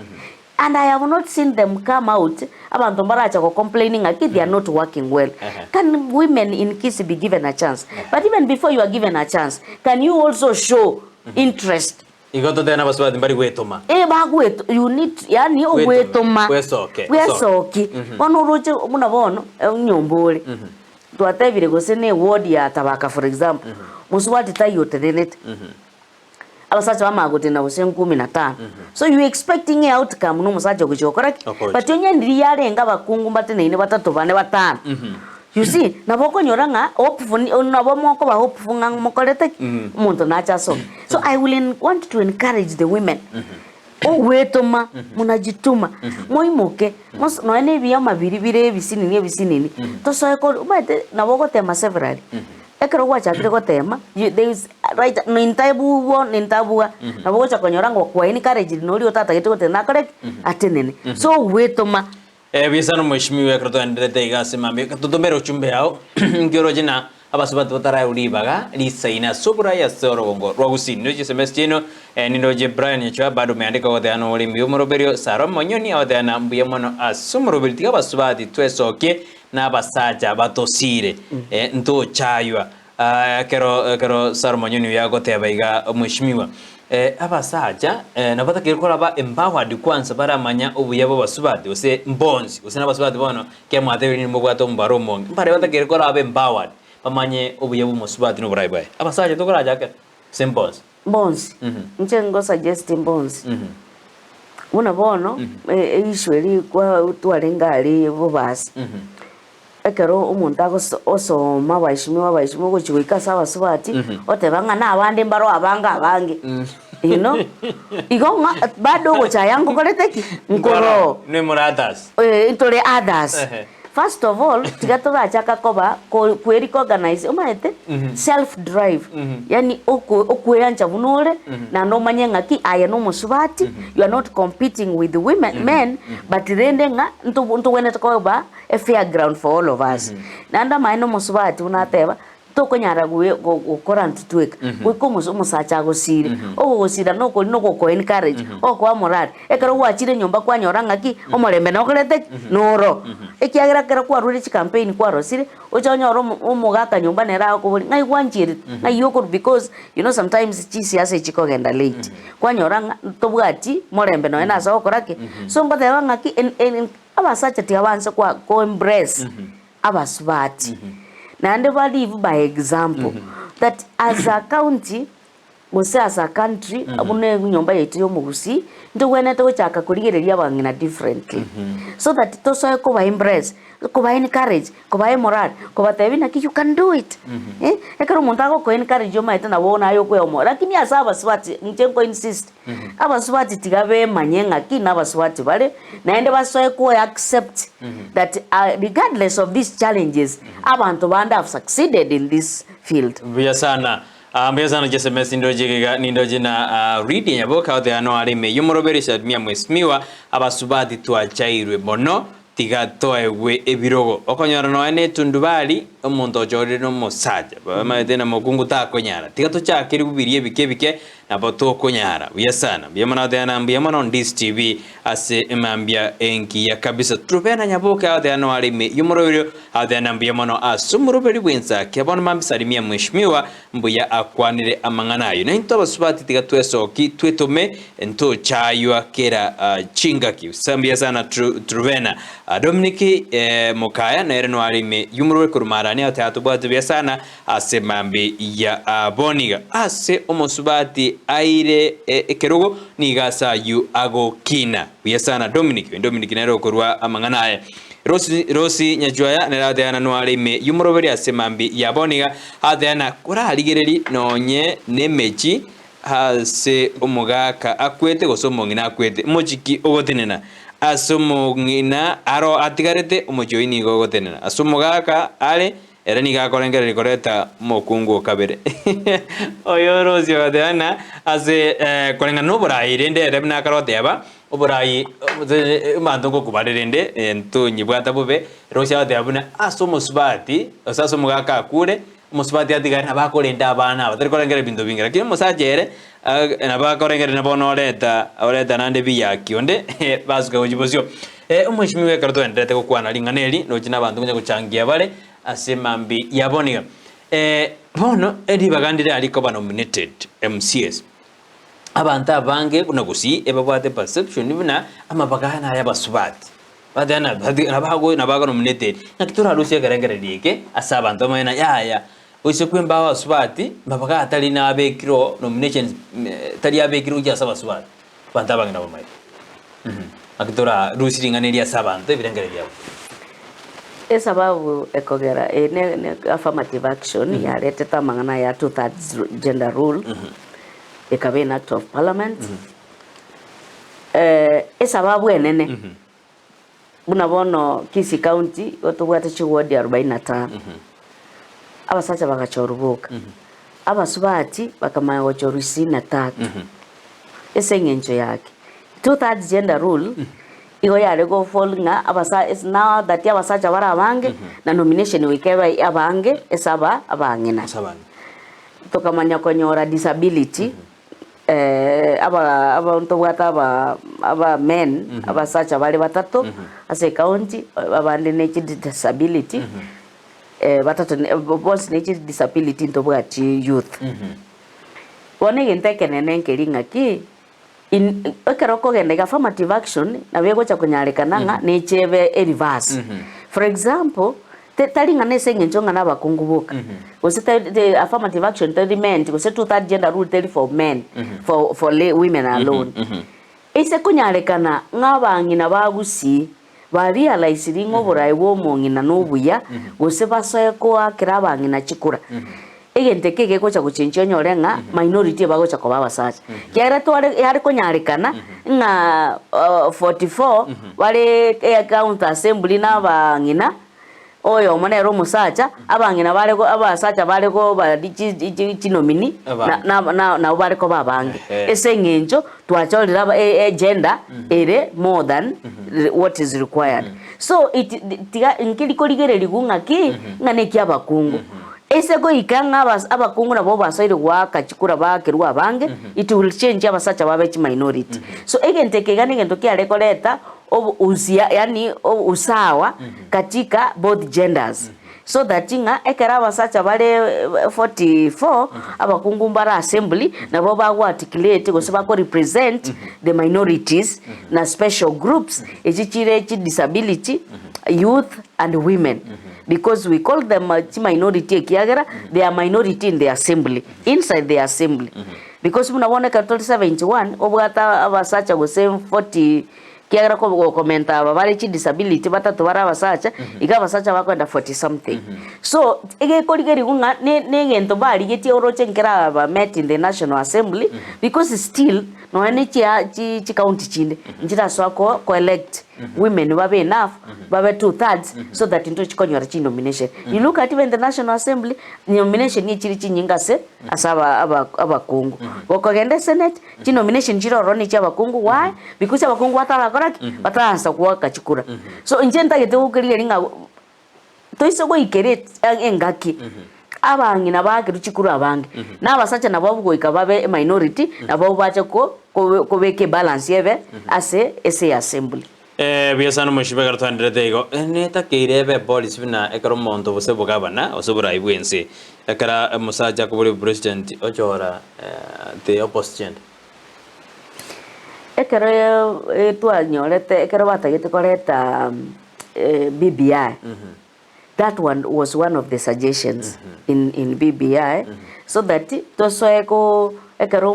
And I have not seen them come out about Tombaracha complaining like they are not working well. Can women in Kisii be given a chance? But even before you are given a chance, can you also show interest? You got to the Ri'Abasubati mbari wetoma. Bagweto, you need yani wetoma. Wesoke. Wesoke. Ono roche munabono nyombole. Tuatevire gosene ward ya Tabaka for example. Muswati tayote delete. Abasacha bamagote na usen 15. So you expecting a outcome no musacha kuchokora. But yenye ndiyarenga bakungu batene ine batatu bane batano. You see, na boko nyoranga hopeful na bomoko ba hopeful ngang mokolete umuntu nacha so. So I will want to encourage the women. Wetoma munajituma moimoke no ene biya mabiribire bisinini to so ko bate na boko tema several. Ekero wacha kile tema there is right no intabu na boko cha konyoranga kwa encourage no ri otata gete gote na kare atenene. So wetoma Bisano mheshimiwa ekero tuendelete igase mambe tutomero chumbe yao ngiro jina Abasubati batara Ribaga lisaina Oborai ya soro gongo rwa Gusii ndio semestino nindoje Brian yacho bado meandika wote ano oli mbiomoroberio saro monyoni wote ana mbiamono asumoroberi tiga Abasubati twesoke na basaja batosire nto chaywa kero saro monyoni yago tebaiga mheshimiwa abasaja nabata kirikora ba empowered kwanza baramanya obuyabo Basubati ose mbonzi ose n'Abasubati bono kemwatebiri ni mugwato mbaro monge mbare bata kirikora ba empowered bamanye obuyabo Musubati no Oborai bae abasaja tokora jake sembonzi nchengo suggest mbonzi una bono ishweri kwa twarengali bobasi ekero umuntu osoma bayishimiwa kuchwika Abasubati otebanga nabandi mbaro abanga abange you know igonga bado gochayango koleteki nkoro ne muradas intore others. First of all, tigato bachaka koba kweri organize umaete self drive. Yani okweyancha bunore na no manyenga ki aya no Musubati. You are not competing with the women men but rendenga ntu weneta koba a fair ground for all of us. Na anda maino Musubati unateba toko nyara gukora ntutweka wiko musacha gosire ogosira no ko encourage okwa moral ekero wachire nyomba kwa nyoranga ki omorembe no korete noro ekiagira kera kwa ruri campaign kwa rosire ochonyoro umugaka nyomba nera ko ngai wanjire ngai yoko because you know sometimes chisiasa chiko genda late kwa nyoranga tobwati morembe no ena so korake so mbadeba ngaki abasacha tiabanse kwa ko embrace Abasubati. And I live by example that as a county, as a country, abune nyomba yetu yo Gusii ndo wena to chaka kurigereria bangina differently so that to so ko ba embrace ko ba encourage ko ba moral ko ba tebina ki you can do it ekero montago ko encourage yo maita na wona yo ko mo lakini asa Abasubati njengo insist Abasubati tigabe manyenga ki na Abasubati bale na ende baso ko accept that regardless of these challenges abantu banda have succeeded in this field. Sana Mbezana SMS nindoje na reading yaboka ote ano alime yumoroberisha mia mwesmiwa Abasubati tuachairwe bono tigatoe we ebirogo okonyara no ene tundubali omuntu ojore no musaja bamaete na mugungu ta konyara tigato chakiri kubirie bikebike na boto konyara uyasana biyamana ote ana biyamana on Ndizi TV ase emambia enki ya kabisa trupena nyaboka ote ano alime yumoroberio ote ana biyamana asumuroberi wenza kebona mambisa mweshmiwa mbuya akwanire amanganayo na into Abasubati tigatwe soki twetome ento chaywa kera chingaki sambia sana truvena Dominiki Mokaya na ereno alime yumuroberi kurumara mani atatubwatu bya sana ase mambi ya boniga ase Omosubati aire ekerogo nigasa yu agokina bya sana Dominic nero korwa amanganaye Rosi Nyajwaya neradeana nwarime yumuroberi ase mambi ya boniga adeana kura aligereri nonye nemechi hase omugaka akwete gosomongina akwete mochiki ogotenena asomongina aro atigarete omojoini gogotenena asomugaka ale era ni gakorengera rikoreta mokungu kabere oyo Rosi gadeana ase korenga no Oborai rende rebna karoteba Oborai manto ko kubarende ento nyibwata bobe Rosi gadebuna Omosubati osasomugaka akure Omosubati atigari nabakorenda abana batari korengera bintu bingira kile musajere nabakorengera nabono oreta nande biyakionde basuka ujibosio umwishimiwe karoto endete kokwana linganeli no china bantu kunya kuchangia bale ase mambi yaboniga bono Ribaga ndire aliko ba nominated MCS abantu abange kuna Gusii ebabwate perception bina amabaga na Ri'Abasubati badana nabago nominated nakitura rusia garengera dike asa abantu amena ya Oise kwemba Abasubati babaga atali na abekiro nomination tali abekiro ujya Abasubati bantabanga nabo mai akitora rusi nganeli asabantu ebirengere byabo esababu ekogera ne affirmative action ya reteta mangana ya 2/3 gender rule ekabe in act of parliament esababu enene bunabono Kisii county otobwate chiward 45 abasacha bagachorubuka Abasubati bakamaya wachoru 63 esengencho yake 2/3 gender rule igo yare go follinga abasa is now that abasacha bara abange na nomination wikeba abange esaba abangina tokamanya konyora disability aba ntobwata aba men abasacha bali batatu ase county abande ne disability batatu boss ne disability ntobwati youth one genteke nenkeringa ki in okeroko gende affirmative action na bego cha kunyarekananga ne chebe reverse for example talinga nesengencho ngana bakungubuka gosita the affirmative action tell men gosita 2/3 gender rule tell for men for women alone ise kunyarekana ngabangina bagusi ba realize ringo Oborai wo mongina nobuya gose basoeko akira bangina chikura egente kege gocha guchincho nyorenga minority bagocha ko babasacha kera tware yari konyarekana nga 44 wale account assembly na bangina oyo monero musacha abangina baleko abasacha baleko ba chinomini na baleko babange esengencho twacholira gender ere more than what is required so it inkiliko ligereri gunga ki ngane kya bakungu ese go ikanga abakungu nabo basoire gwa kachikura bakirwa bange it will change abasacha babechi minority so egente kegane gento kiarekoleta uzia yani usawa katika both genders so that inga ekera abasacha bale 44 abakungu mbara assembly nabo bagwa articulate go seba ko represent the minorities na special groups echichire disability youth and women because we call them minority kiagera they are minority in the assembly inside the assembly because munabone ka 71 obwata abasacha go same 40 kiagera ko komenta bari chi disability batatu bara abasacha iga abasacha bakwenda 40 something so ege koligeri gunga ne gento bari geti oroche nkera ba met in the national assembly because still no ene chi county chinde njira so ko elect women babe enough babe 2/3 so that into chikonyora chi nomination you look at even the national assembly nomination ni chiri chinyingase asaba abakungu bokogende senate chi nomination chiro roni cha abakungu why because abakungu atarakoraki batansa kuwa kachikura so njenta gete ukiriye ringa toiso go ikere engaki abangina bakiru chikuru abange nabasacha nabo bugoika babe minority nabo bacha ko beke balance yebe ase assembly biasano mushibe gartandire tego neta keirebe police bina ekaro monto bose bugabana Oborai bwense ekara musaja ko buri president ojora the opposition ekaro twanyorete ekaro batagete koreta BBI that one was one of the suggestions in BBI, so that tosoeko ekero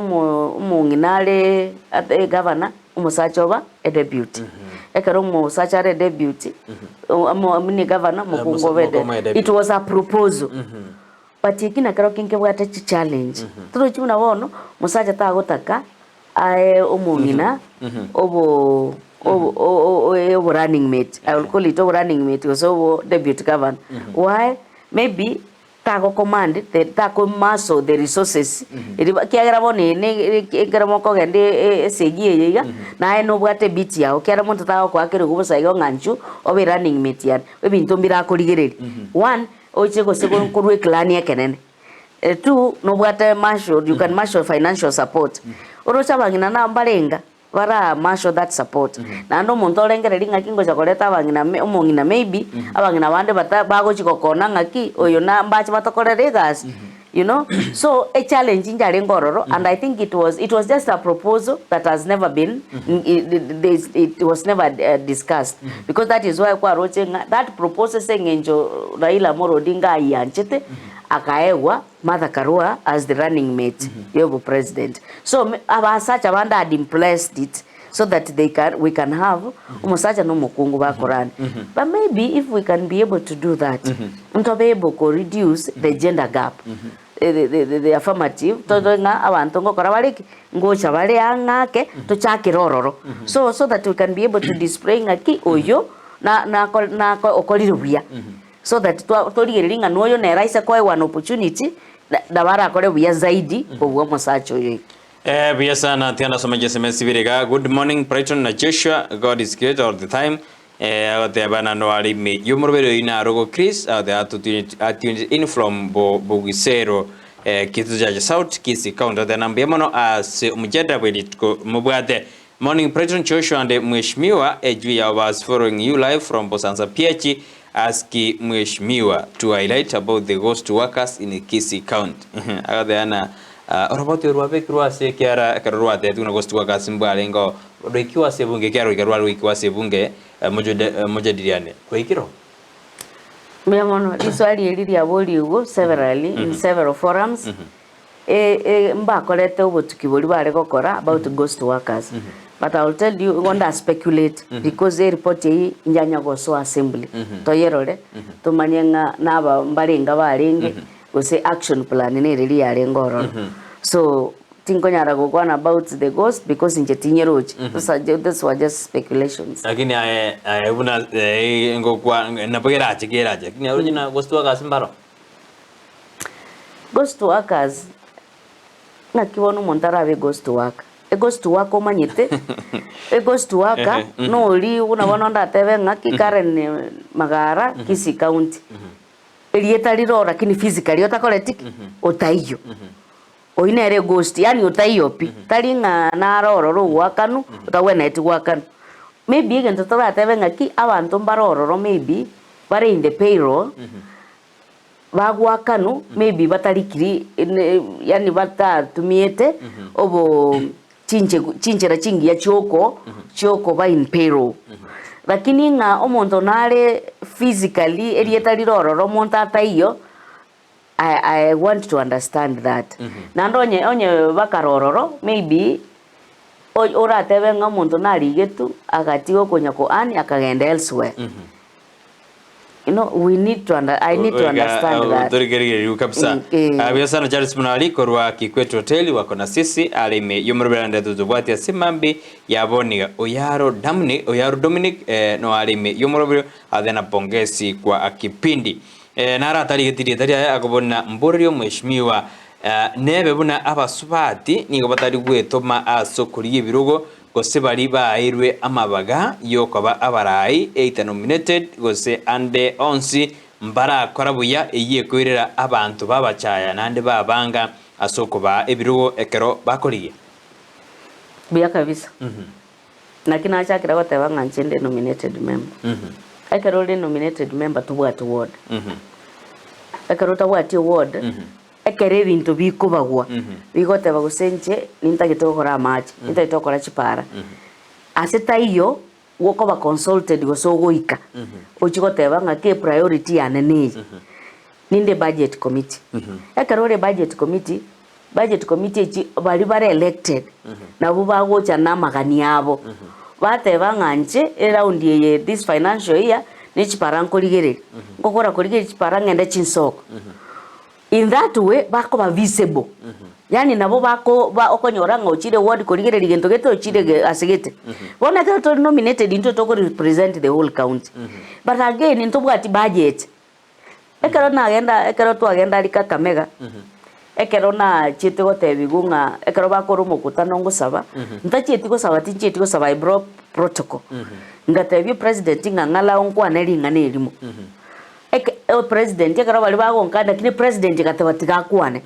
umunginale at a governor umusachoba a deputy. Ekero umusacha a deputy amini governor mukungobede. It was a proposal. But ikina kero kinke bwate challenge. Turo chuna wono musacha tagotaka ae umungina obo running mate. I will call it running mate also deputy governor. Why? Maybe tago command the tago maso the resources. Kiagra boni ne gramoko gende segie ya na no bwate biti ya okiara muntu tago kwa kere gubusa yo nganchu obe running mate ya we ntombira ko ligereri. One oche go sego kurwe clan ya kenene. Two no bwate marshal you can marshal financial support. Orocha bangina na mbalenga vara marshal that support. Na ndo muntu olengere kingo cha koleta bangina umongina maybe abangina bande bago chikokona ngaki oyo na mbachi batakolere gas. You know, so a challenge in Jarengororo, and I think it was just a proposal that has never been it was never discussed, because that is why kwa roching that proposal saying enjo Raila Amolo Odinga yanchete akaewa Martha Karua as the running mate yobu president. So such a band had impressed it so that we can have umusacha no mukungu bakorani. But maybe if we can be able to do that, be able to reduce the gender gap. The affirmative to nga abantu ngokora bariki ngocha bari angake to chakirororo, so that we can be able to display ngaki oyo na okoliruya, so that to liringa noyo na raisa kwa one opportunity da bara akore buya zaidi obwo musacho oyo. Buya sana tiana somaje SMS birega. Good morning Brighton na Joshua, God is great all the time. Ate bana no ali me yomorobero ina rogo Chris ate atu in from Bogisero Kitujaje South Kisii County. The number mono as umjeda weditko mubwate. Morning President Joshua and Mheshimiwa Ejwi was following you live from Bosansa PH, aski Mheshimiwa to highlight about the ghost workers in Kisii County. Ate ana oroboti ruabe kruase kiara karuate tuna ghost workers mbalengo rekiwa sebunge kiaro ikarwa rekiwa sebunge moja diriane kwa ikiro memono iswali eliri aboli ugo severally in several forums mba kolete obotukiboli bare gokora about ghost workers, but I will tell you won't speculate because they report yi njanya go so assembly to yerole to manyenga naba mbalenga barenge go say action plan ne rili yare ngoro. So tinkonyara go one about the ghost because in Jetinyeroji. This was just speculations. Lakini una ngokwa napogera chigeraje. Lakini original ghost workers mbaro. Ghost workers na kiwonu montarabe ghost worker. E ghost worker omanyete. E ghost worker no oli unabona ndatebe ngaki Karen Magara Kisii County. Elieta liro lakini physically otakoletik otaiyo. Oinere ghost yani otayopi talinga na rororo wakanu utawena eti wakanu. Maybe again totora tevenga ki abantu mbarororo maybe bare in the payroll bagwakanu maybe batarikiri yani batatumiete obo chinchera chingi ya choko ba in payroll. Lakini nga omonto nale physically elieta lirororo monta taiyo. I want to understand that. Nandonye onye bakarororo maybe ora tebe nga muntu narigetu agatigo konyako ani akagenda elsewhere. You know, we need to I need to understand that. Dorigeri kabisa. Abia sana Charles Munali korwa Kikwete Hotel wako na sisi alime yomrobera ndeto bwati asimambi yaboniga oyaro Dominic no alime yomrobera adena pongesi kwa akipindi. Nara tari akobona mborio Mheshimiwa nebe buna Abasubati nigo batari gwetoma asokuri ebirogo gose bari bairwe amabaga yokoba Oborai 8 nominated gose ande 11 mbara korabuya eyiye kwirera abantu babachaya nande babanga asokoba ebirogo ekero bakoriye biya kabisa. Nakina acha kira goteba nganchende nominated member. Ekero nominated member to what ward. Ekero ta what ward. Ekere bintu bikubagwa. Bigoteba gusenche ninta gitokora match, ninta gitokora chipara. Aseta iyo woko ba consulted go so goika ochiko teba ngake priority anene ninde budget committee ekarore budget committee chi bali bare elected na buba gocha na magani abo bateba nganje around ye this financial year ni chiparanko ligere ngokora koligere chiparanga ende chinsoko in that way bako ba visible yani nabo bako ba okonyoranga ochire ward koligere ligento geto ochire asegete bona to nominated into to represent the whole county but again into bwati budget ekero na agenda lika kamega ekero na chete gotebi gunga ekero bakoro mokutano ngosaba ntacheti gosaba tincheti gosaba ibro protocol ngatebi president ngangala onkwana linga nelimo president ekero bali bagonkanda kini president gatebatiga kwane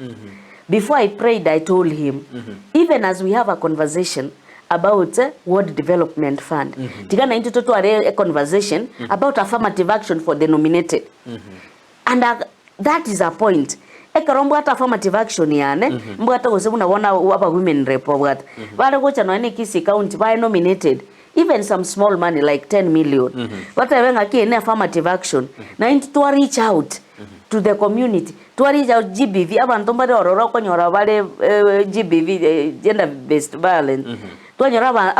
before I prayed I told him even as we have a conversation about ward development fund tigana into to a conversation about affirmative action for the nominated and that is a point ekarombo ata affirmative action yane mbata gose unabona aba women rep bwata bale gocha no ne Kisii county by nominated even some small money like 10 million what I wenga ki ne affirmative action na into to reach out to the community to reach out GBV abantu mbale ororo konyora bale GBV gender based violence to nyora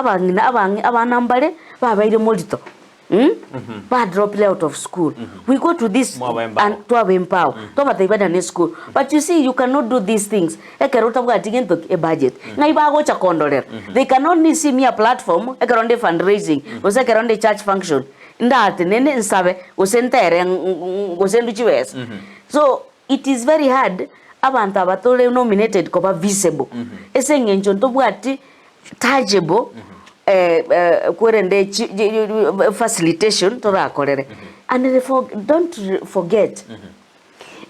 abana mbale babaire molito Bad drop out of school. We go to this and to have empower. To batibada ne school. But you see, you cannot do these things. Ekerota bwatigen to a budget. Ngai ba go cha kondoler. They can only see me a platform. Ekeronde fundraising. Ose ekeronde church function. Ndate nene nsabe. Ose ntere. Ose nduchiwes. So it is very hard. Abantu abatole nominated koba visible. Ese ngenjo to bwati tangible. Facilitation to rakorere and don't forget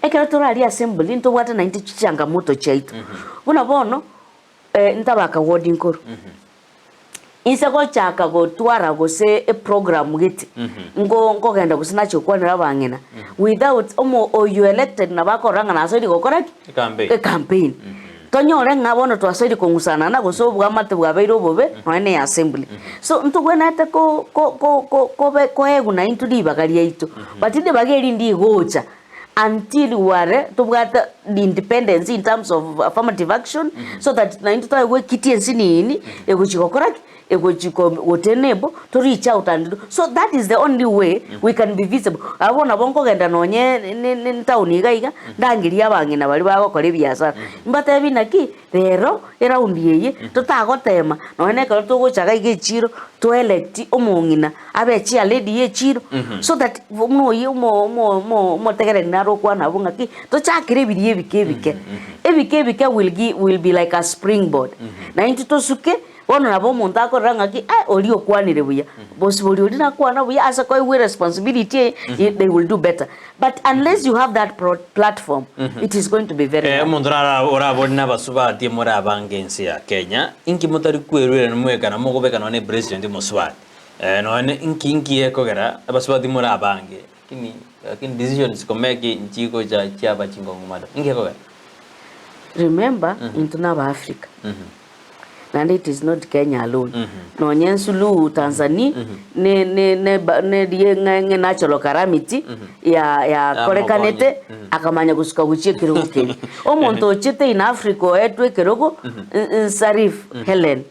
ekero to rali assembly into what 90 changamoto chaitu unabono ntabaka ward nkuru insego chaka go twara go se a program giti ngo genda gusina chokwanira bangena without you elected na bakoranga na so digokora campaign tonyore ngabono twasoiri kongusana na gosobwa mate bwa beiro bobe ene assembly so ntugwena ate ko eguna into Ribaga itu batinde bageri ndi gocha until ware tubwata the independence in terms of affirmative action so that na into tawe kitiensi nini egochikokora egochiko wotenebo to reach out and so that is the only way we can be visible abona bonko genda nonye ntauni gaiga ndangiri abangina bali bagokora biashara mbate binaki rero around yeye tutagotema none ka tugochaga igechiro to elect omongina abechi a lady yechiro so that muyi mo tegere naro kwana bungaki to chakire birie bike will be like a springboard na into to suke ono nabo muntu akoranga ki oli okwanire buya boss boli oli nakwana buya asa ko we responsibility they will do better but unless you have that platform it is going to be very muntu ora bona basubati muri abangensi ya Kenya inki mutari kwerere mwekana mugobekana ne president Musubati none inki ekogera abasubati muri abange kini decisions komeki nchiko cha chaba chingongomado inki ekogera remember into Nava Africa and it is not Kenya alone. No nyensulu Tanzania ne natural calamity ya korekanete akamanya gusuka guchie kirugo kiri. Omuntu ochite in Africa etwe kirugo Sarif Helen.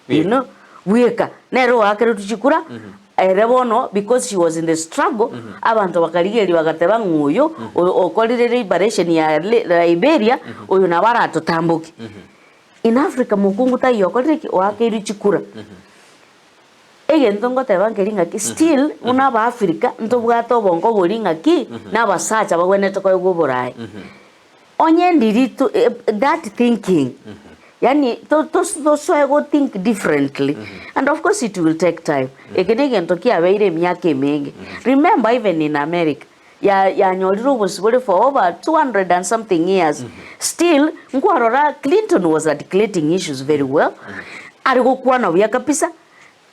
You know wieka nero akere tuchikura erebono because she was in the struggle abantu bakarigeri bagateba nguyo okolire liberation ya Liberia uyu nabara totambuki. In Africa mukungu ta yokoreki wakeri chikura egento ngoteba ngeringa ki still una ba Africa ntobwato bongo bolinga ki na basacha bagwenete ko Oborai onye ndiri to that thinking yani to so I go think differently and of course it will take time egento ki abeire myake mengi remember even in America ya nyoliro was for over 200 and something years still ngwarora Clinton was articulating issues very well arigokuwa na uya kapisa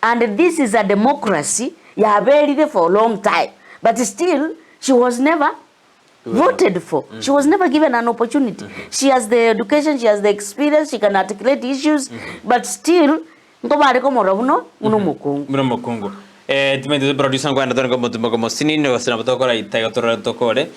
and this is a democracy ya very for a long time but still she was never voted for. She was never given an opportunity. She has the education, she has the experience, she can articulate issues, but still ngo bare ko morobuno muno mukungu timende producer ngwanda tonga mutumba como sinini wasina botokora itaiga torora tokore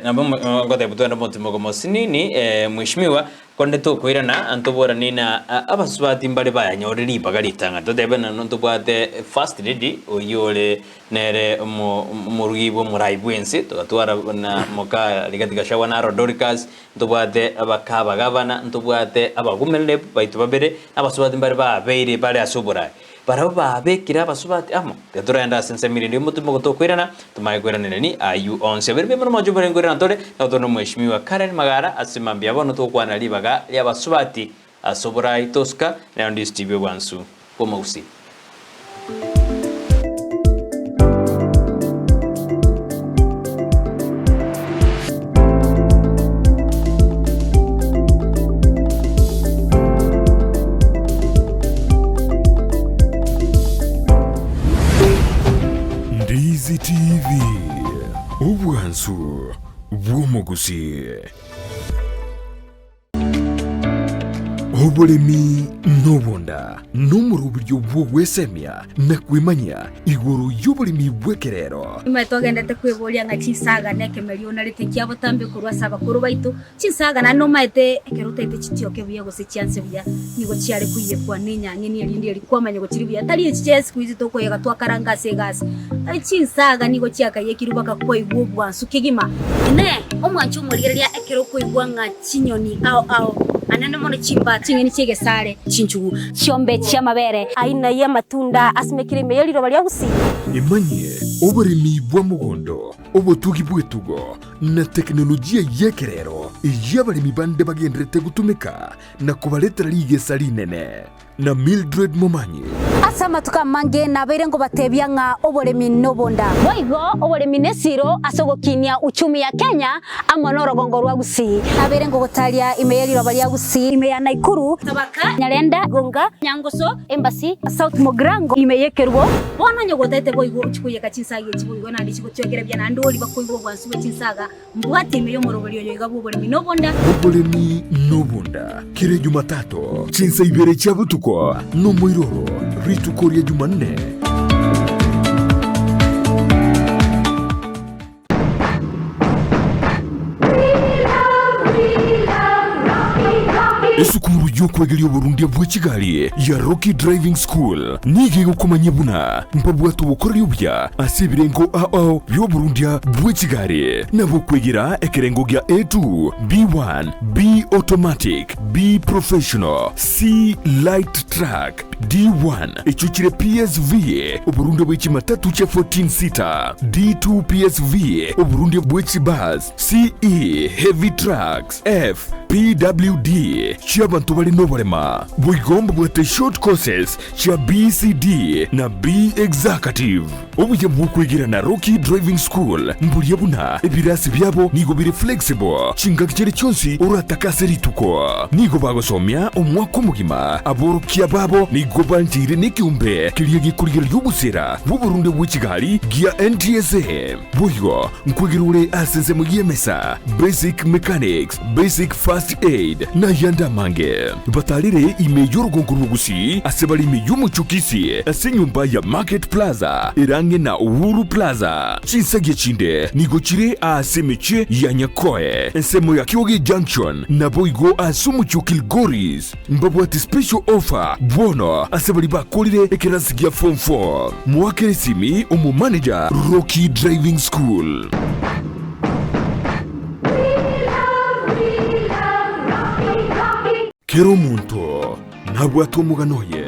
nabo ngote butwana mutumba como sinini mwishimiwa konde tokwirana antobora nina abasubati mbale bayanyore Ribaga litanga todebena ntobwate first lady oyole nere mu rugibo muraibwense twara na moka ligatika shawana rodoricas ntobwate abakaba gabana ntobwate abagumelle baitu babere abasubati mbale babeire bale asuburai baraba bekira basubati amo tetorenda sense mirindi mutumo gotokwirana tumaigwirana ni ayu onse berbe mo jubere ngwirana tore tono mweshimiwa Karen Magara asimambia bono tokwana Ribaga ya basubati Oborai Tosca na Ndizi TV wansu kwa Gusii. Ndizi TV Uwansu Gusii. Obolemi nobonda numuru buryo bwogwesemya na kwimanya iguru y'obolemi bwekerero imwe twagendete kwiburia nga Chisaga nekemerio na ritikia botambe kurwa saba kuru baitu Chisaga na nomaete ekerutete chitioke buya gose chance buya nigo chiare kuiye kwa ninya ngeni elindi elikwamanya gotiri buya tali echichesi kwizi tokoyega twakaranga segasi tali Chisaga nigo chiaka yekirubaka kwa igubwa nsukigima ne omwanchu murigeria ekero kuigwa nga chinyoni ao anane mono chimba chingeni chege sare chinchugu chombe chia mabere aina ya matunda asimekire meyeliro bali Gusii imanye obolemi bwa mugondo obotugi bwetugo na teknolojia yekerero y'abalimi bande bagendrete gutumika na kubaletera ligesa linene na Mildred Momanyi asama tukamange na berengo batebya nga obolemi nobonda boigo obolemi nesiro asogokinia uchumi ya Kenya amonoro gongorwa Gusii aberengo gotalia imeyeliro bali Gusii imeya Naikuru tabaka Nyalenda Gonga Nyangoso Embassy South Mogrango imeyekerwo bona nyogotete boigo chikuye Chisaga chibugo na ndichiko cyogera bya nandoli bakoigo bwansume Chisaga mbwate imeyo morobolyo yoga obolemi nobonda kire Jumatatu chinsa ibere chabutuko no moiroro ritukoria Jumanne esukuru y'okwegeria Burundi bwa Kigali ya Rocky Driving School nige gukomanya buna mpabwatu bukorera ubya asibirengo ao byo Burundi bwa Kigali nabo kwegera ekerengo gya A2 B1 B automatic B professional C light track D1 echuchire PSV Burundi bwa Chimatatu cha 14 seater D2 PSV Burundi bwa Chibus CE heavy trucks F PWD Chiabantu bali nobolema bwigomba bwate short courses cha BCD na B executive obuye bwukwigira na Rocky Driving School mbuli buna ebirasi byabo nigo biri flexible chingakichere cyonsi urataka rituko nigo bagosomya omwaka mugima aborukia babo nigo banjire nikiumbe kiriye gikurigera y'ubusera bu Burundi bwa Kigali gia NTSA bwigo nkwigirure asense mu yemesa basic mechanics basic first aid na yanda mange batalire imeyo rugonguru Gusii asebali imeyo muchukisi asenyumba ya Market Plaza irange na Uhuru Plaza chinsage chinde nigochire asemeche ya Nyakoe ensemo ya Kiogi Junction na boigo asumuchukil Goris mbabwati special offer bono asebali bakolire ekerasigia form 4 mwakere simi umu manager Rocky Driving School Kero muntu nabwato muganoye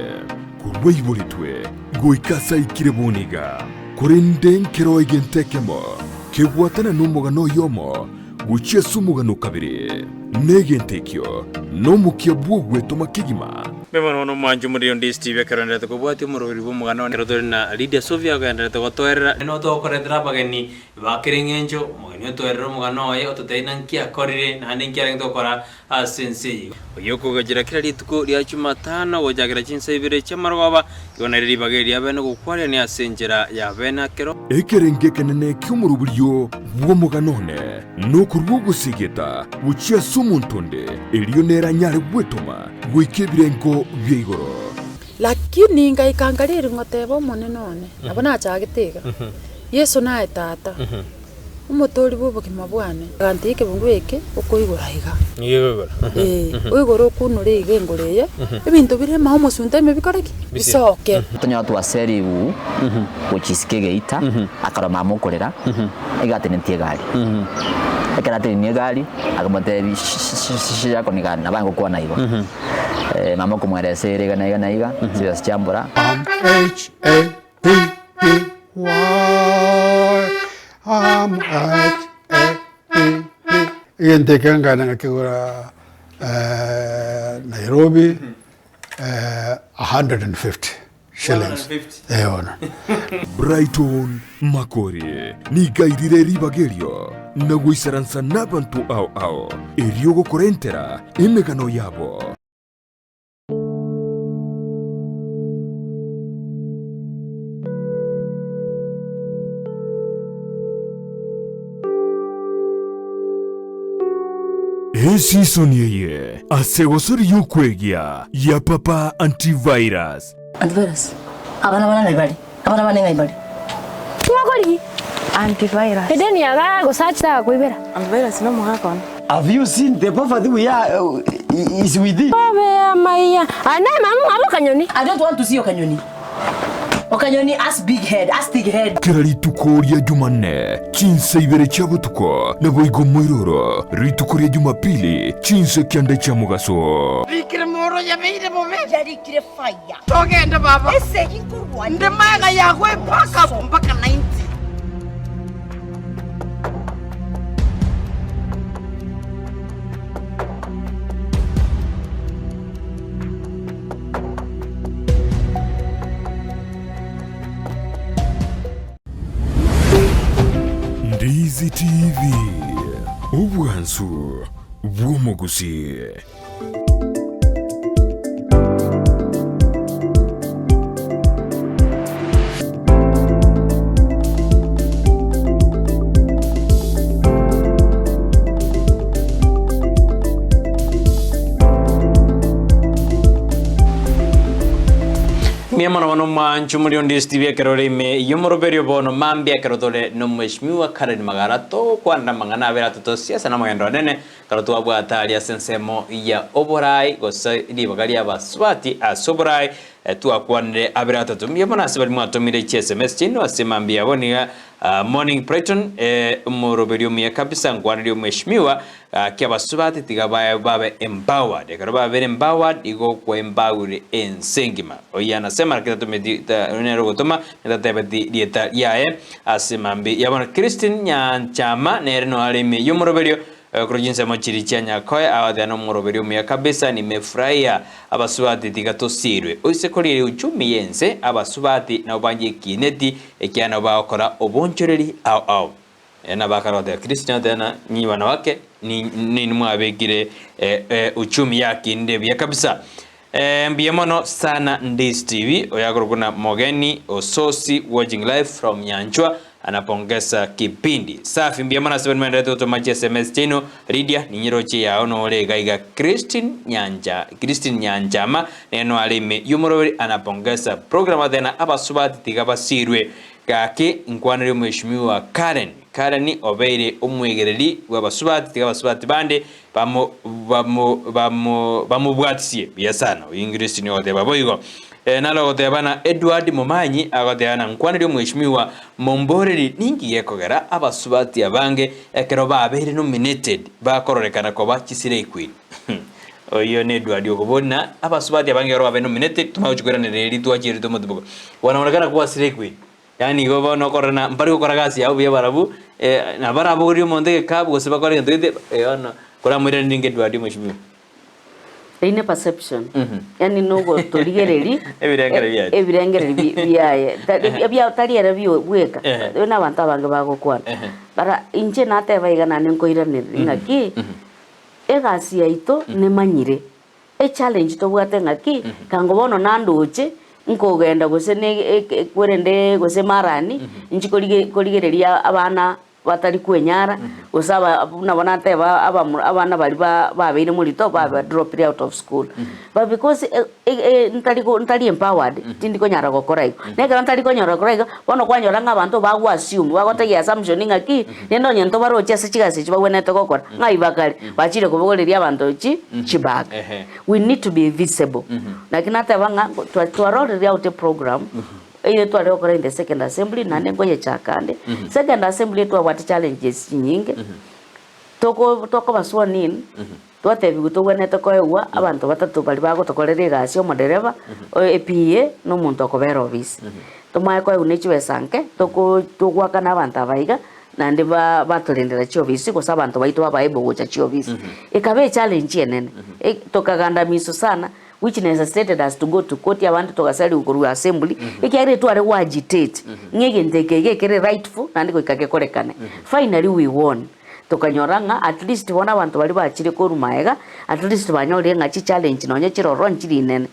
kurweibolitwe goikasa ikireboniga kurenden kero igentekemo kebwatana numugano yomo guchie sumugano kabiri negentekyo nomukia bwogwe tomakigima Bema no manju muri Ndizi TV karanda to kubwati mururi bumugano rero na Lydia Sofia ganda to gotoera no to koredra bageni bakirengenjo mugani to erro mugano ye ototeina nkia korire na nkia to kora asense yoko gagira kirali tuko lya Jumatano gojagira chinsa ibire chamarwaba yona Ribaga ya bene gukwaria ni asenjera ya bena kero ekerenge kenene kyumuruburyo bw'umuganone no kurwugusigeta buchia sumuntonde elionera nyare bwetoma gwikibirengo byigoro lakini ngaikangarira ngoteba monenone abana achagitega Yesu nae tata umutori bubo kimabwane gantike bungweke ukoigora higa uigoro kunure igengoreye ibintu bire maho musunta mebikoreki bisoke tonya tu aseri u kuchisikege ita akara mamukorera igatenentie gari ekarate ni gari akamote shishya konigana nabango kwa naigo mama kumwerese rega naiga sio sichambura Yentekanga na kigura Nairobi 150 shillings. Brighton Makori ni gairire ribagerio na guisaransa nabantu ao eriogo korentera emegano yabo. Season yeye asegosori yukwegia ya papa antivirus. Antivirus. Abana ngaibali. Mwakoli antivirus. Edeni aga go search ta kuibera. Antivirus no muhakon. Have you seen the prophet we are is within? Baba maya. Ana mamu abo kanyoni. I don't want to see your kanyoni. Okanyoni as big head, as big head. Kirali tukoria Jumanne, chinse ibere chabutuko, na boigo moiroro, ritukoria Jumapili, chinse kiande chamugaso. Rikire moro ya beire mome. Ya rikire fire. Togenda baba. Ese inkurwa. Ndemaga yagwe mpaka 90. Ndizi TV, ubwansu bw'omugusi. Miamano wano manchu muri Ndizi TV akarore me yomoroberio bono mambia karotole no mheshimiwa Karen Magarato kwanda mangana abera toto siasa na magendo nene karoto abwa atali asensemo ya Oborai gosa Ribaga Ri'Abasubati Oborai tu akwande abera toto miamana asibali mwatomire SMS chino asemambia boniga morning Brighton moroberio mia kabisa ngwaniro mheshimiwa Ki'Abasubati tigabaya babe empowered karoba bere empowered igo kwa empowered ensengima oyana sema kita tumedita unero gotoma ndatebe dieta yae asemambi yabona Christine Nyanchama nereno alimi yomoroberio kurujinsa mochiri chanya koya awadano moroberio mia kabisa nimefurahia Abasubati tigatosirwe oisekolire uchumi yense Abasubati na ubanje kineti ekiana bakora obonchoreri au ena bakarode Christian tena nyi wanawake ni mwabegire uchumi yake ndebya kabisa mbiyemono sana Ndizi TV oyagoroguna mogeni ososi watching live from Nyanchwa anapongeza kipindi safi mbiyemono 7 minutes automatic SMS chino Lydia ninyiroche ya ono ole gaiga Christine Nyanchama neno alime yumorori anapongeza programa tena Abasubati tigabasirwe kake nkwanire mheshimiwa Karen obeire umwegereri w'Abasubati tigabasubati bande bamubwatisie byasana English ni ote baboigo nalo gotebana Edward Momanyi agoteana nkwanire mheshimiwa Momboreri ningi yekogera Abasubati abange ekero babeire nominated bakororekana ko bakisire queen oyo ne Edward okubona Abasubati abange ro babe nominated tumauchugurana reri twachiri tomotubuko wanaonekana kuwa sire queen yani gobo no korana mbari gukora gasi yao bya barabu na barabu uri monde kabu gose bakora ndide ono kora mwira ndinge Edward mheshimiwa ine perception yani nogo torigereri ebirengereri biyaye bya tariera bweka na bantu abange bagokwana bara inche nate baigana nenkoiranira ngaki egasi yaito nemanyire challenge to bwate ngaki kango bono nanduche nkogenda gose ne kwerende gose marani inchi koligereria abana batari kwenyara usaba nabona teba abana bali babire mulito baba drop out of school but because ntari empowered tindiko nyara gokora iko nega ntari konyora gokora iko bono kwanyora ngabantu bagu assume bagotege assumption ngaki nendo nyento baroche sichigase chibawenete gokora ngai bakari bachire kubogoreria abantu chibaga we need to be visible lakini ateba nga twarorere out a program ile tu aleo in the second assembly na nengo ye chakande second assembly tu what challenges nyingi toko baswa nini twate bigutuwe toko ewa abantu batatu bali bago tokorere gasi omodereva EPA no muntu okobera office tomaye ko unichiwe sanke togwaka nabantu abaiga nande batulendera chiofisi ko sabantu baito babaebo gocha chiofisi ikabe challenge yenene tokaganda miso sana which necessitated us to go to court abantu togasali ukuru assembly ikiare tu are agitate ngege ndeke kere rightful nandi ikake korekane finally we won tokanyoranga at least bona abantu bali bachire ko rumaega at least banyore ngachi challenge nonye chiroro nchiri nene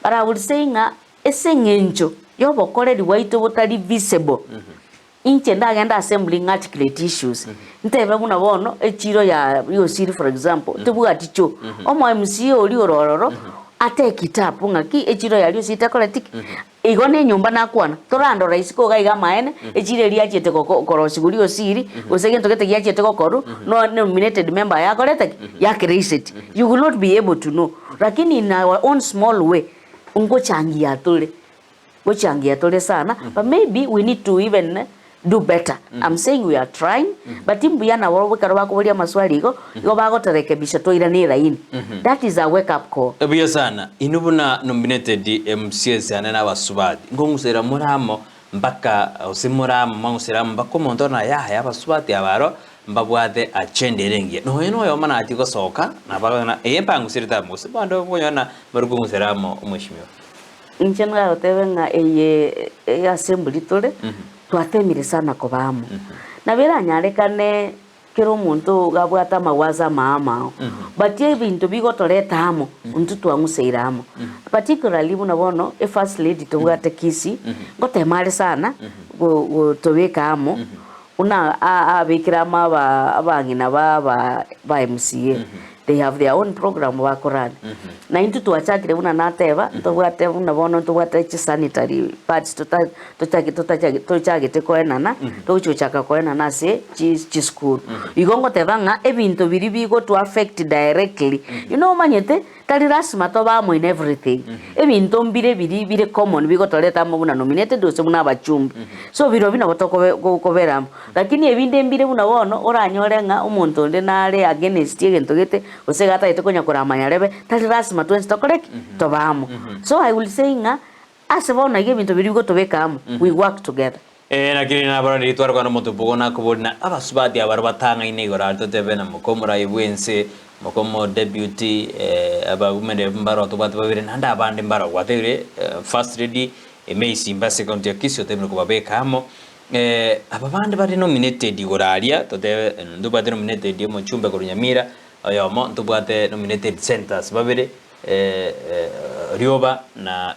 but I would say nga esengencho yobokoreri waito botari visible inche ndagenda assembly articulate issues ntebe buna bono echiro ya yosiri for example tubuga ticho omo MC oli orororo ate kitabu ngaki echiro ya yosita koletiki igone nyumba nakwana torando rais ko gaiga maene echire ria chete korosiguri osiri osegento kete ya chete kokoru no nominated member ya koletiki ya create you will not be able to know lakini in our own small way ungo changia tole sana but maybe we need to even do better. I'm saying we are trying, but imbuyana woro karwa kubolia maswali go bago terekebisha to ira ini. That is a wake up call. Ebiyo sana inubuna nominated MCS anena Abasubati. Ngongusera muramo mpaka usimuramo mangusera mpako mondona ya Abasubati abaro mbabwate achenderengie. No yo mana atiko soka na bagana empangusirita musi bando bonyana barugungusera umwishimiwa. Nchenga otebenga eye assembly tole. Twatemire sana kobamu na bera nyarekane kero muntu gabwata mawaza mama but ebintu bigotoleta hamo untu twanguseira hamo particularly buna bono e first lady tugate Kisii ngotemare sana go tobeka hamo una abikira abangina ba MCA they have their own program wa Quran na intu tuachakire buna nateba tubwate buna bono tubwate sanitary pads tutachagite koenana tuchuchaka koenana se chi school igongo tebanga ebintu biri bigo to affect directly you know manyete tali rasma to ba mo in everything ebintu mbire biri common bigo toleta mo buna nominated ose buna abachumbi so biro bina botoko koberamo lakini ebinde mbire buna bono oranyorenga umuntu nde nare against egento gete osegata itokonya kuramanya rebe tali rasma tokoreki tobamo so I will say nga asebona gebintu birigo tobekamo we work together nakiri na bara ritwara kwa moto bugona kubona Abasubati abarbatanga inegora totebena mukomura ibwense mukomo deputy abagumende mbaro tobatu babire nanda abande mbaro watere first lady Emeisimba second ya Kisii otemere kubabekamo ababande bari nominated goraria tote ndubate nominated mo chumbe ko Nyamira oyomo ndubate nominated centers babire Rioba na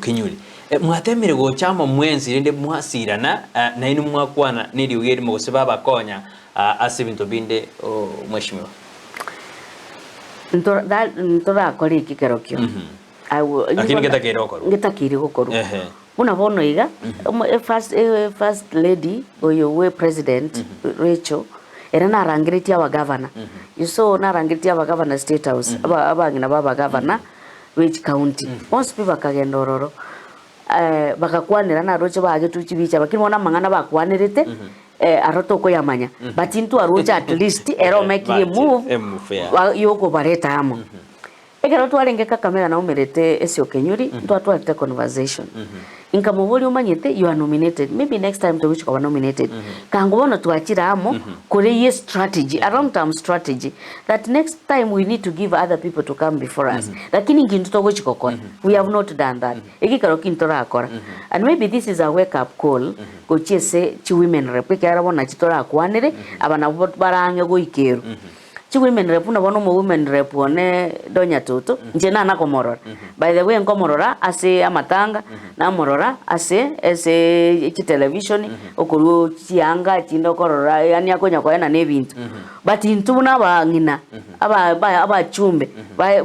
Kinyuli mwatemere go chama mwenzi rende mwasirana na inu mwakwana nili ugeri mo sebaba konya asibinto binde mweshimiwa ntora kori kikerokyo lakini ngetakiri gukoro una bono iga first lady oyo we president Rachel era narangiritia wa governor you saw narangiritia wa governor state house abangina baba governor which county once people kagendororo bakakwanira na roche bagetuchi bicha bakimona mangana bakwanirite aroto ko yamanya but into arocha at least ero make a move yoko bareta amo egero twarengeka kamera na umerete esio kenyuri twatwate conversation inkamubuli umanyete you are nominated maybe next time to which ko nominated kangobono twachira amo kore ye strategy a long term strategy that next time we need to give other people to come before us lakini ngintu to which kokora we have not done that egikaro kintora akora and maybe this is a wake up call ko chese chi women rep ke arabona chitora akwanire abana barange go ikeru chi women rep na bono mo women rep one donya toto nje na komorora by the way nkomorora ase amatanga na morora ase chi television okuru chianga chindo korora yani akonya kwa na nebintu but into na bangina aba chumbe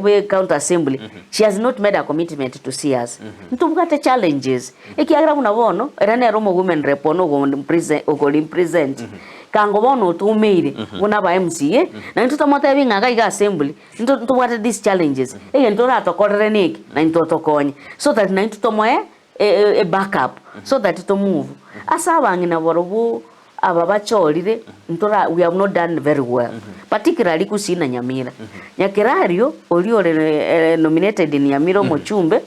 we county assembly she has not made a commitment to see us ntubukate challenges ekiagira buna bono era ne romo women rep ono go present kango bono tumeire buna ba MCA na ntutamota ebinga ga assembly ntubukate these challenges ntora tokorere neki na ntotokonye so that na ntutomoe a backup so that to move asa bangina borobu ababachorire ntora we have not done very well particularly Gusii na Nyamira Nyakirario oli nominated in Nyamira Mochumbe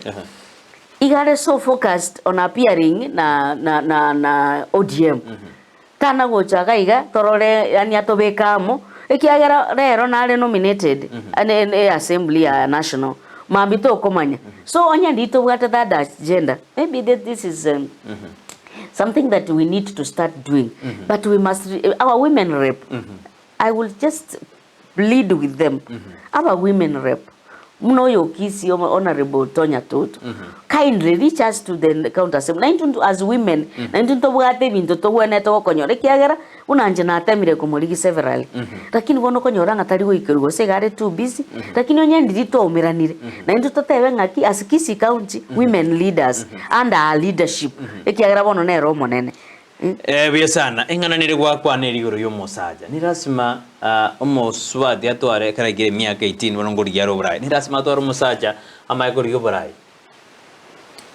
igare so focused on appearing na ODM tana gochaga iga torore yani atobekamo ekiagera rero nale nominated ane assembly ya national mambito komanya so onya ndito bwata that agenda maybe this is something that we need to start doing but we must our women rep I will just plead with them our women rep muno Kisii honorable Tonya Toto kindly reach us to the county assembly as women to bwate bintu to wene to konyore kiagera unanje na atemire kumurigi several lakini bono konyora ngatari goikirugo segare too busy lakini onye ndito omiranire na totebe ngaki as Kisii county women leaders and our leadership ekiagera bono ne romo nene biya sana ingananire gwakwanira iguru y'umusaja ni rasima umuswadi atware karagire myaka 18 bono ngori ya Oborai ni rasima atware umusaja amayiguru y'Oborai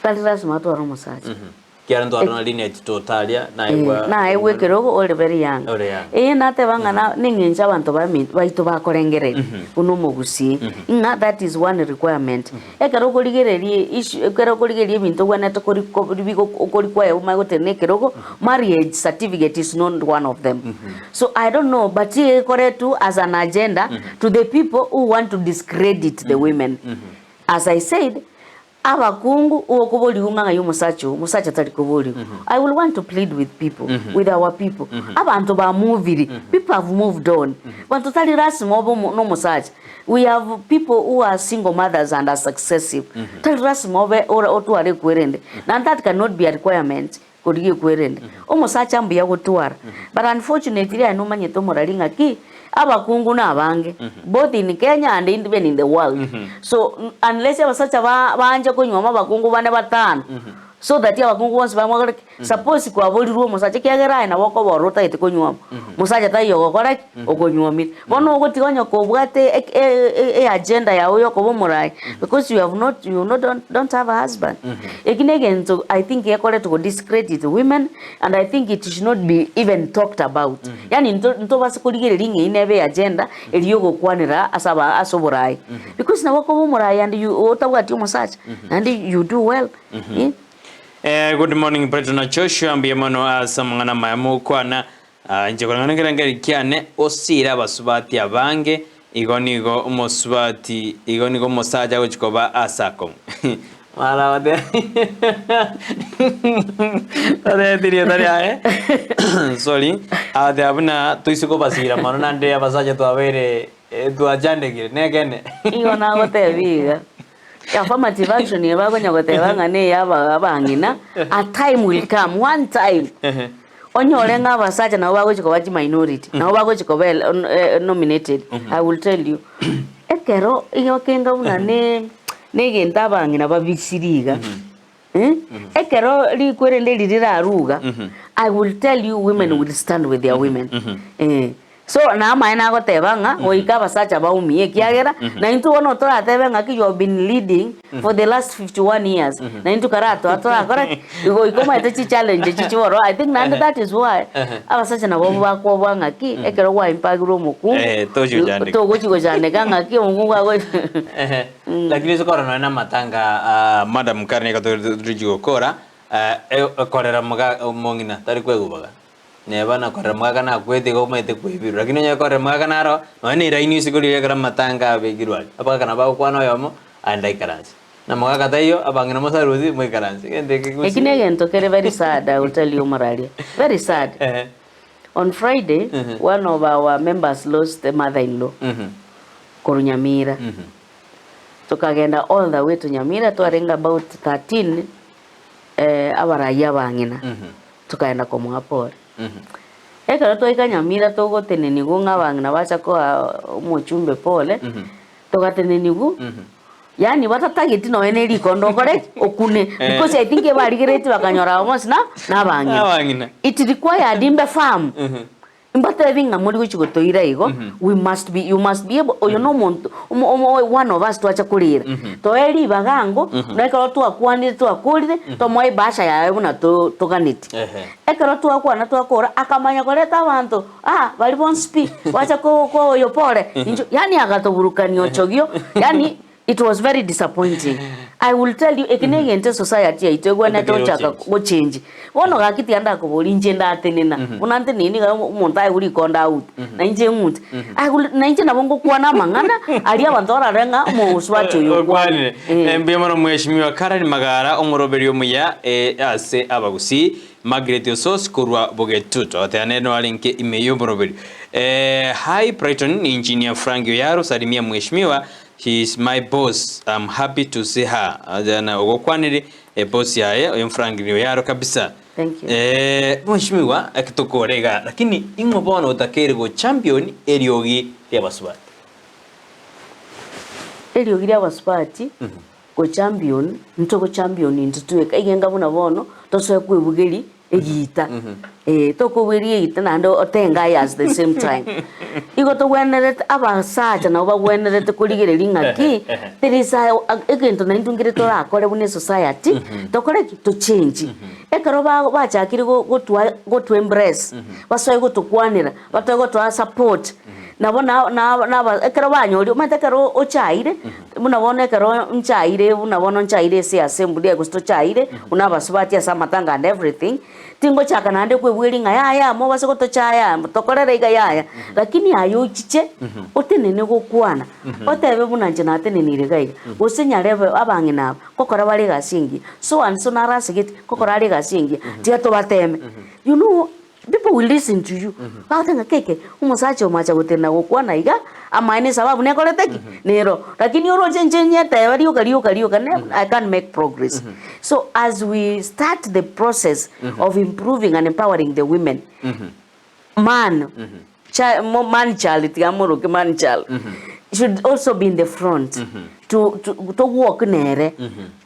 kali rasima atware umusaja kiara ndo arona lineage totalia na ewe kirogo all very young nate bangana ninginja abantu baitu bakorengerera uno Gusii inga that is one requirement ekerogo ligererie issue ekerogo ligererie bintu gwana to kori kwa uma gotene kerogo marriage certificate is not one of them so I don't know but kore tu as an agenda to the people who want to discredit the women as I said abakungu okoboli unga musacha tali koboli I will want to plead with people with our people abantu ba movie people have moved on bantu tali rasimo no musacha we have people who are single mothers and are successive tali rasimo or otuare kwerende and that cannot be a requirement kodiye kwerende omusacha mbiya gotwara but unfortunately I know manye to moralinga ki abakungu na abange both in Kenya and even in the world so unless abasacha banje kunywa abakungu bane batano so that abakungu once bamwe suppose kwa boli ruo musacha kiagera na boko borota ite kunywa musacha tayo gokora okonywa mi bono gotigonya ko bwate agenda ya uyo ko bomurai because you don't have a husband again so I think yakore to discredit women and I think it should not be even talked about yani nto basikuligere ringe inebe agenda eliyo gokwanira asaba asoborai because na boko bomurai and you otawati musacha and you do well good morning President Joshua ambiye mono asamangana mayamu kwana nje kolangana ngere kiane osira basubati abange igonigo umusubati igonigo musaja gochikoba asako mara wade ade diria daria sorry ade abuna tuisiko basira mano nande abasaja to abere tu ajandegire negene igona gotebiga affirmative action yabagonya gotebanga ne yaba abangina a time will come one time onyore ngabasacha na bagochiko bachi minority na bagochiko nominated I will tell you ekero iyo kenga una ne genta bangina babisiriga ekero likwerende liriraruga I will tell you women will stand with their women so na maina gotebanga oika basacha baumie kiagera na into wono tora tebanga ki you have been leading for the last 51 years na into karato atora correct igo ikoma ite challenge chichoro I think that is why abasacha na bobo bakwo banga ki ekero wa impagiro muku to gochigo jane kanga ki mungu gwa lakini sokora na matanga madam Karne katorijigo kora korera mongina tari kwegubaga neba na korera mwaga na kwete go mete kwebiru lakini nya korera mwaga naro none raini sikuri yakara matanga abegirwali apa kana ba kwano yomo andai karansi na mwaga katayo abangina mosaruzi mwe karansi ende ekine gento kere very sad I will tell you moralia very sad On Friday, one of our members lost a mother-in-law. Kuru Nyamira. Tukagenda all the way to Nyamira, twarenga about 13 abaraia bangina. Tukaenda kumwapora. Ekara twaika Nyamira tugotene nigu ng'abangina bacha kwa umuchumbe pole. Tugatene nigu. Yani watatagiti no eneri kondo correct okune because I think ebarigirete bakanyora almost na bangina. It required imbe farm. Mbata vinga muri guchigotoira igo you must be able you know one of us twacha kurira to eri bagango nekaro twakwanire twakurire to moi basha yawe buna toganiti ekaro twakwana twakora akamanya koreta abantu bali bon speak wacha ko yo pole yani agatoburukani ochogio yani it was very disappointing. I will tell you, ekinegente society aitegwa na tochaka go change. Wono gakiti anda ko boli njenda atenena. Unante nini ga umuntu ai uri konda out. Na nje umuntu. Na nje nabongo kuana mangana ali abantora renga mu uswacho yo. Kwane. Mbiyamano mweshimiwa Karen Magara omoroberio muya ase abagusi Margaret Osos kurwa bogetuto. Ataneno alinke imeyo moroberio. Hi Brighton engineer Frank Yaro salimia mweshimiwa. He is my boss. I'm happy to see her. Ajana ogokwanire boss yae oyo Frank Yaro kabisa. Thank you. Mheshimiwa akitokorega lakini ingobona utakere go champion eriogi Ri'Abasubati. Eriogi Ri'Abasubati go champion ntoko champion ntutweka igenga buna bono tosoye kwebugeri egita toko wiri egita nando otenga as the same time igo to weneret abasacha na obagweneret kuligere ngaki there is egento na intungire to akore bune society tokore to change ekaro bachakire go to embrace basoye go to kwanira batoye go to support nabona na ekaro banyori umatekaro ochaire munabona ekaro nchaire munabona nchaire se assembly agosto chaire unabasubati asa matanga and everything tingo chaka nande kwebwiri nga yaya mo base goto chaya tokorera iga yaya lakini ayo chiche otenene gokwana otebe bunanje natenenire gaiga usenyarebe abangina kokora bari gasingi so and so narasigit kokora ari gasingi tiato bateme you know people will listen to you batenga keke umusacho macha gotena gokwana iga amaine sababu ne koreteki nero lakini oro chenjenye tayari ukariyo I can't make progress. So as we start the process of improving and empowering the women, man child should also be in the front to walk nere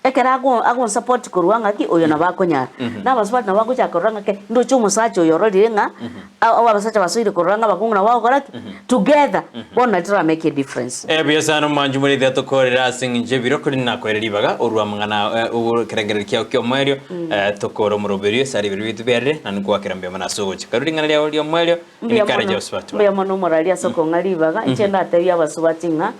ekera agon support kuruanga ki oyo nabakonya na basubati nabako cha kuranga ke ndo chumo sacho yorori nga abasacha basiri kuranga bakunguna wao koraki together bona try make a difference biasano manju muri dato korera sinje biro kuri nakorera Ribaga urwa mangana ubukerengere kyo mwerio tokoro muroberio sari bitu bere nanikuwa kirambia manasogo chikaruri ngana lya olyo mwerio ni karaje basubati bya mono moralia soko ngari Ribaga nchenda atebya basubati nga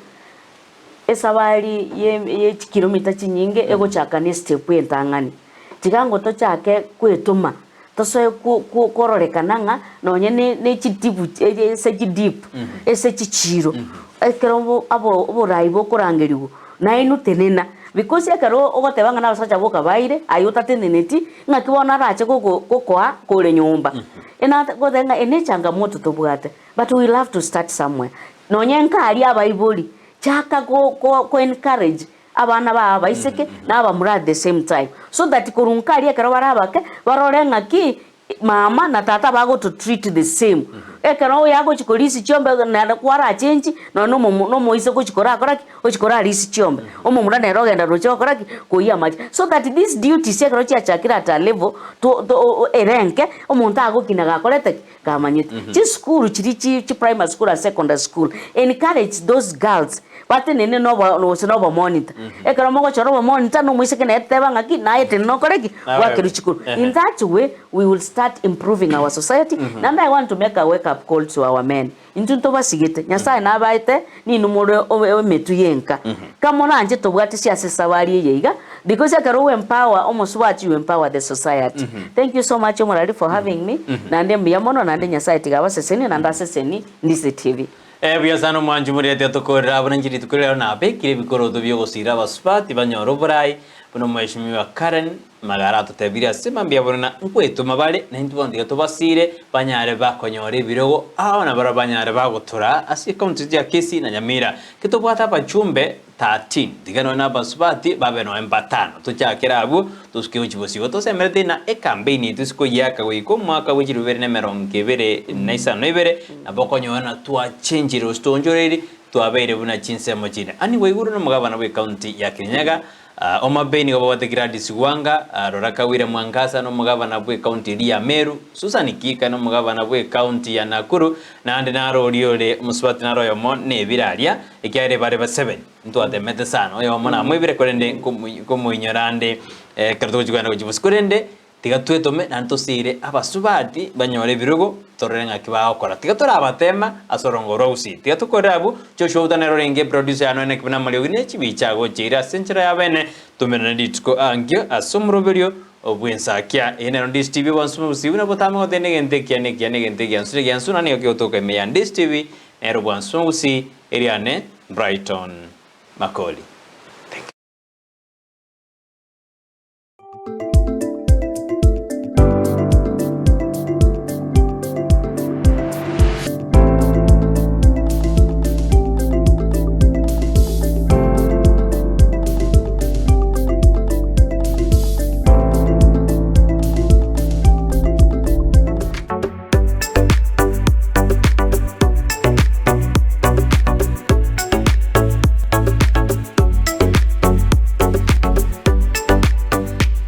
esabari ye kilomita chinyinge ego chaka ni step entangani tigango to chake kwetuma tosoye kororekananga nonye ne chitibu ese chidip ese chichiro ekero abo Oborai bokorangeriwo na inu tenena because ekero ogotebanga na basacha boka baire ayuta teneneti ngakibona rache kokoa kore nyumba ena godenga ene changamoto tobwate but we love to start somewhere nonye nkari abaiboli chaka go encourage abana ba baiseke na abamura at the same time so that kurunkari ekero barabake barorenga ki mama na tata bago to treat the same ekero yago chikolisi chombe na kwara change no moise ko chikora koraki o chikora lisi chombe omumura na rogenda rocho koraki kuya maji so that this duty sekero chakira at a level to erenke omuntu ago kinaga korete kamanyite chi school chi primary school and secondary school encourage those girls bate nene no monitor ekero mogo choro monitor no moise kene teba ngaki na ete no koreki wakiru chikuru in that way we will start improving our society and I want to make a wake up call to our men intunto basigite nyasaye nabaite ni numuro metu yenka kamona anje tobwate siasa bari yeiga because ekero we empower omosubati you empower the society. Thank you so much Oborai for having me nande mbiyamono nande nyasaye tigaba seseni nanda seseni Ndizi TV. Biasano manju muri ato korera abanjiri tukorera na be kire bikoro byo gusira Ri'Abasubati banyoro Oborai buno mweshimiwa Karen magara tutebira sema mbia bona nkweto mabale na ntubondiga tubasire banyare bakonyore birogo na bara banyare bagutura asi county ya Kisii na Nyamira kitobwata bachumbe 13 digano na Ri'Abasubati babe no empatano tuchakira abu tuske uchibosigo tosemerete na campaign tusiko yaka wiko mwaka w'ikirubere na merongo ibere na isano ibere na bokonyona twa change ro stonjoreri twabere buna chinsemo chine ani weiguru no mugabana we county ya Kirinyaga omabeni go bawatekira diswanga roraka wire Mwangasa no mugabana bwe county ya Meru Susan Kika no mugabana bwe county ya Nakuru na ande naro riole Musubati naro yomo ne biraria ikyare bare ba 7 ntwate mete sana yo mona mwibire korende kumuyinyorande karto kugana kujibusikorende tigatwetome nantosire Abasubati banyore birugo torenga kibao kora tigatora abatema asorongoro usi tigatukora abu Joshua utanero renge producer ano ene kibana mali ogine chibichago chira senchera yabene tumena ditko angyo asumroberio obwensa kya ene Ndizi TV wansumu usibuna botama odene gente kya nsure kya nsuna ne okyotoka me Ndizi TV ero wansumu usi eriane Brighton Makoli.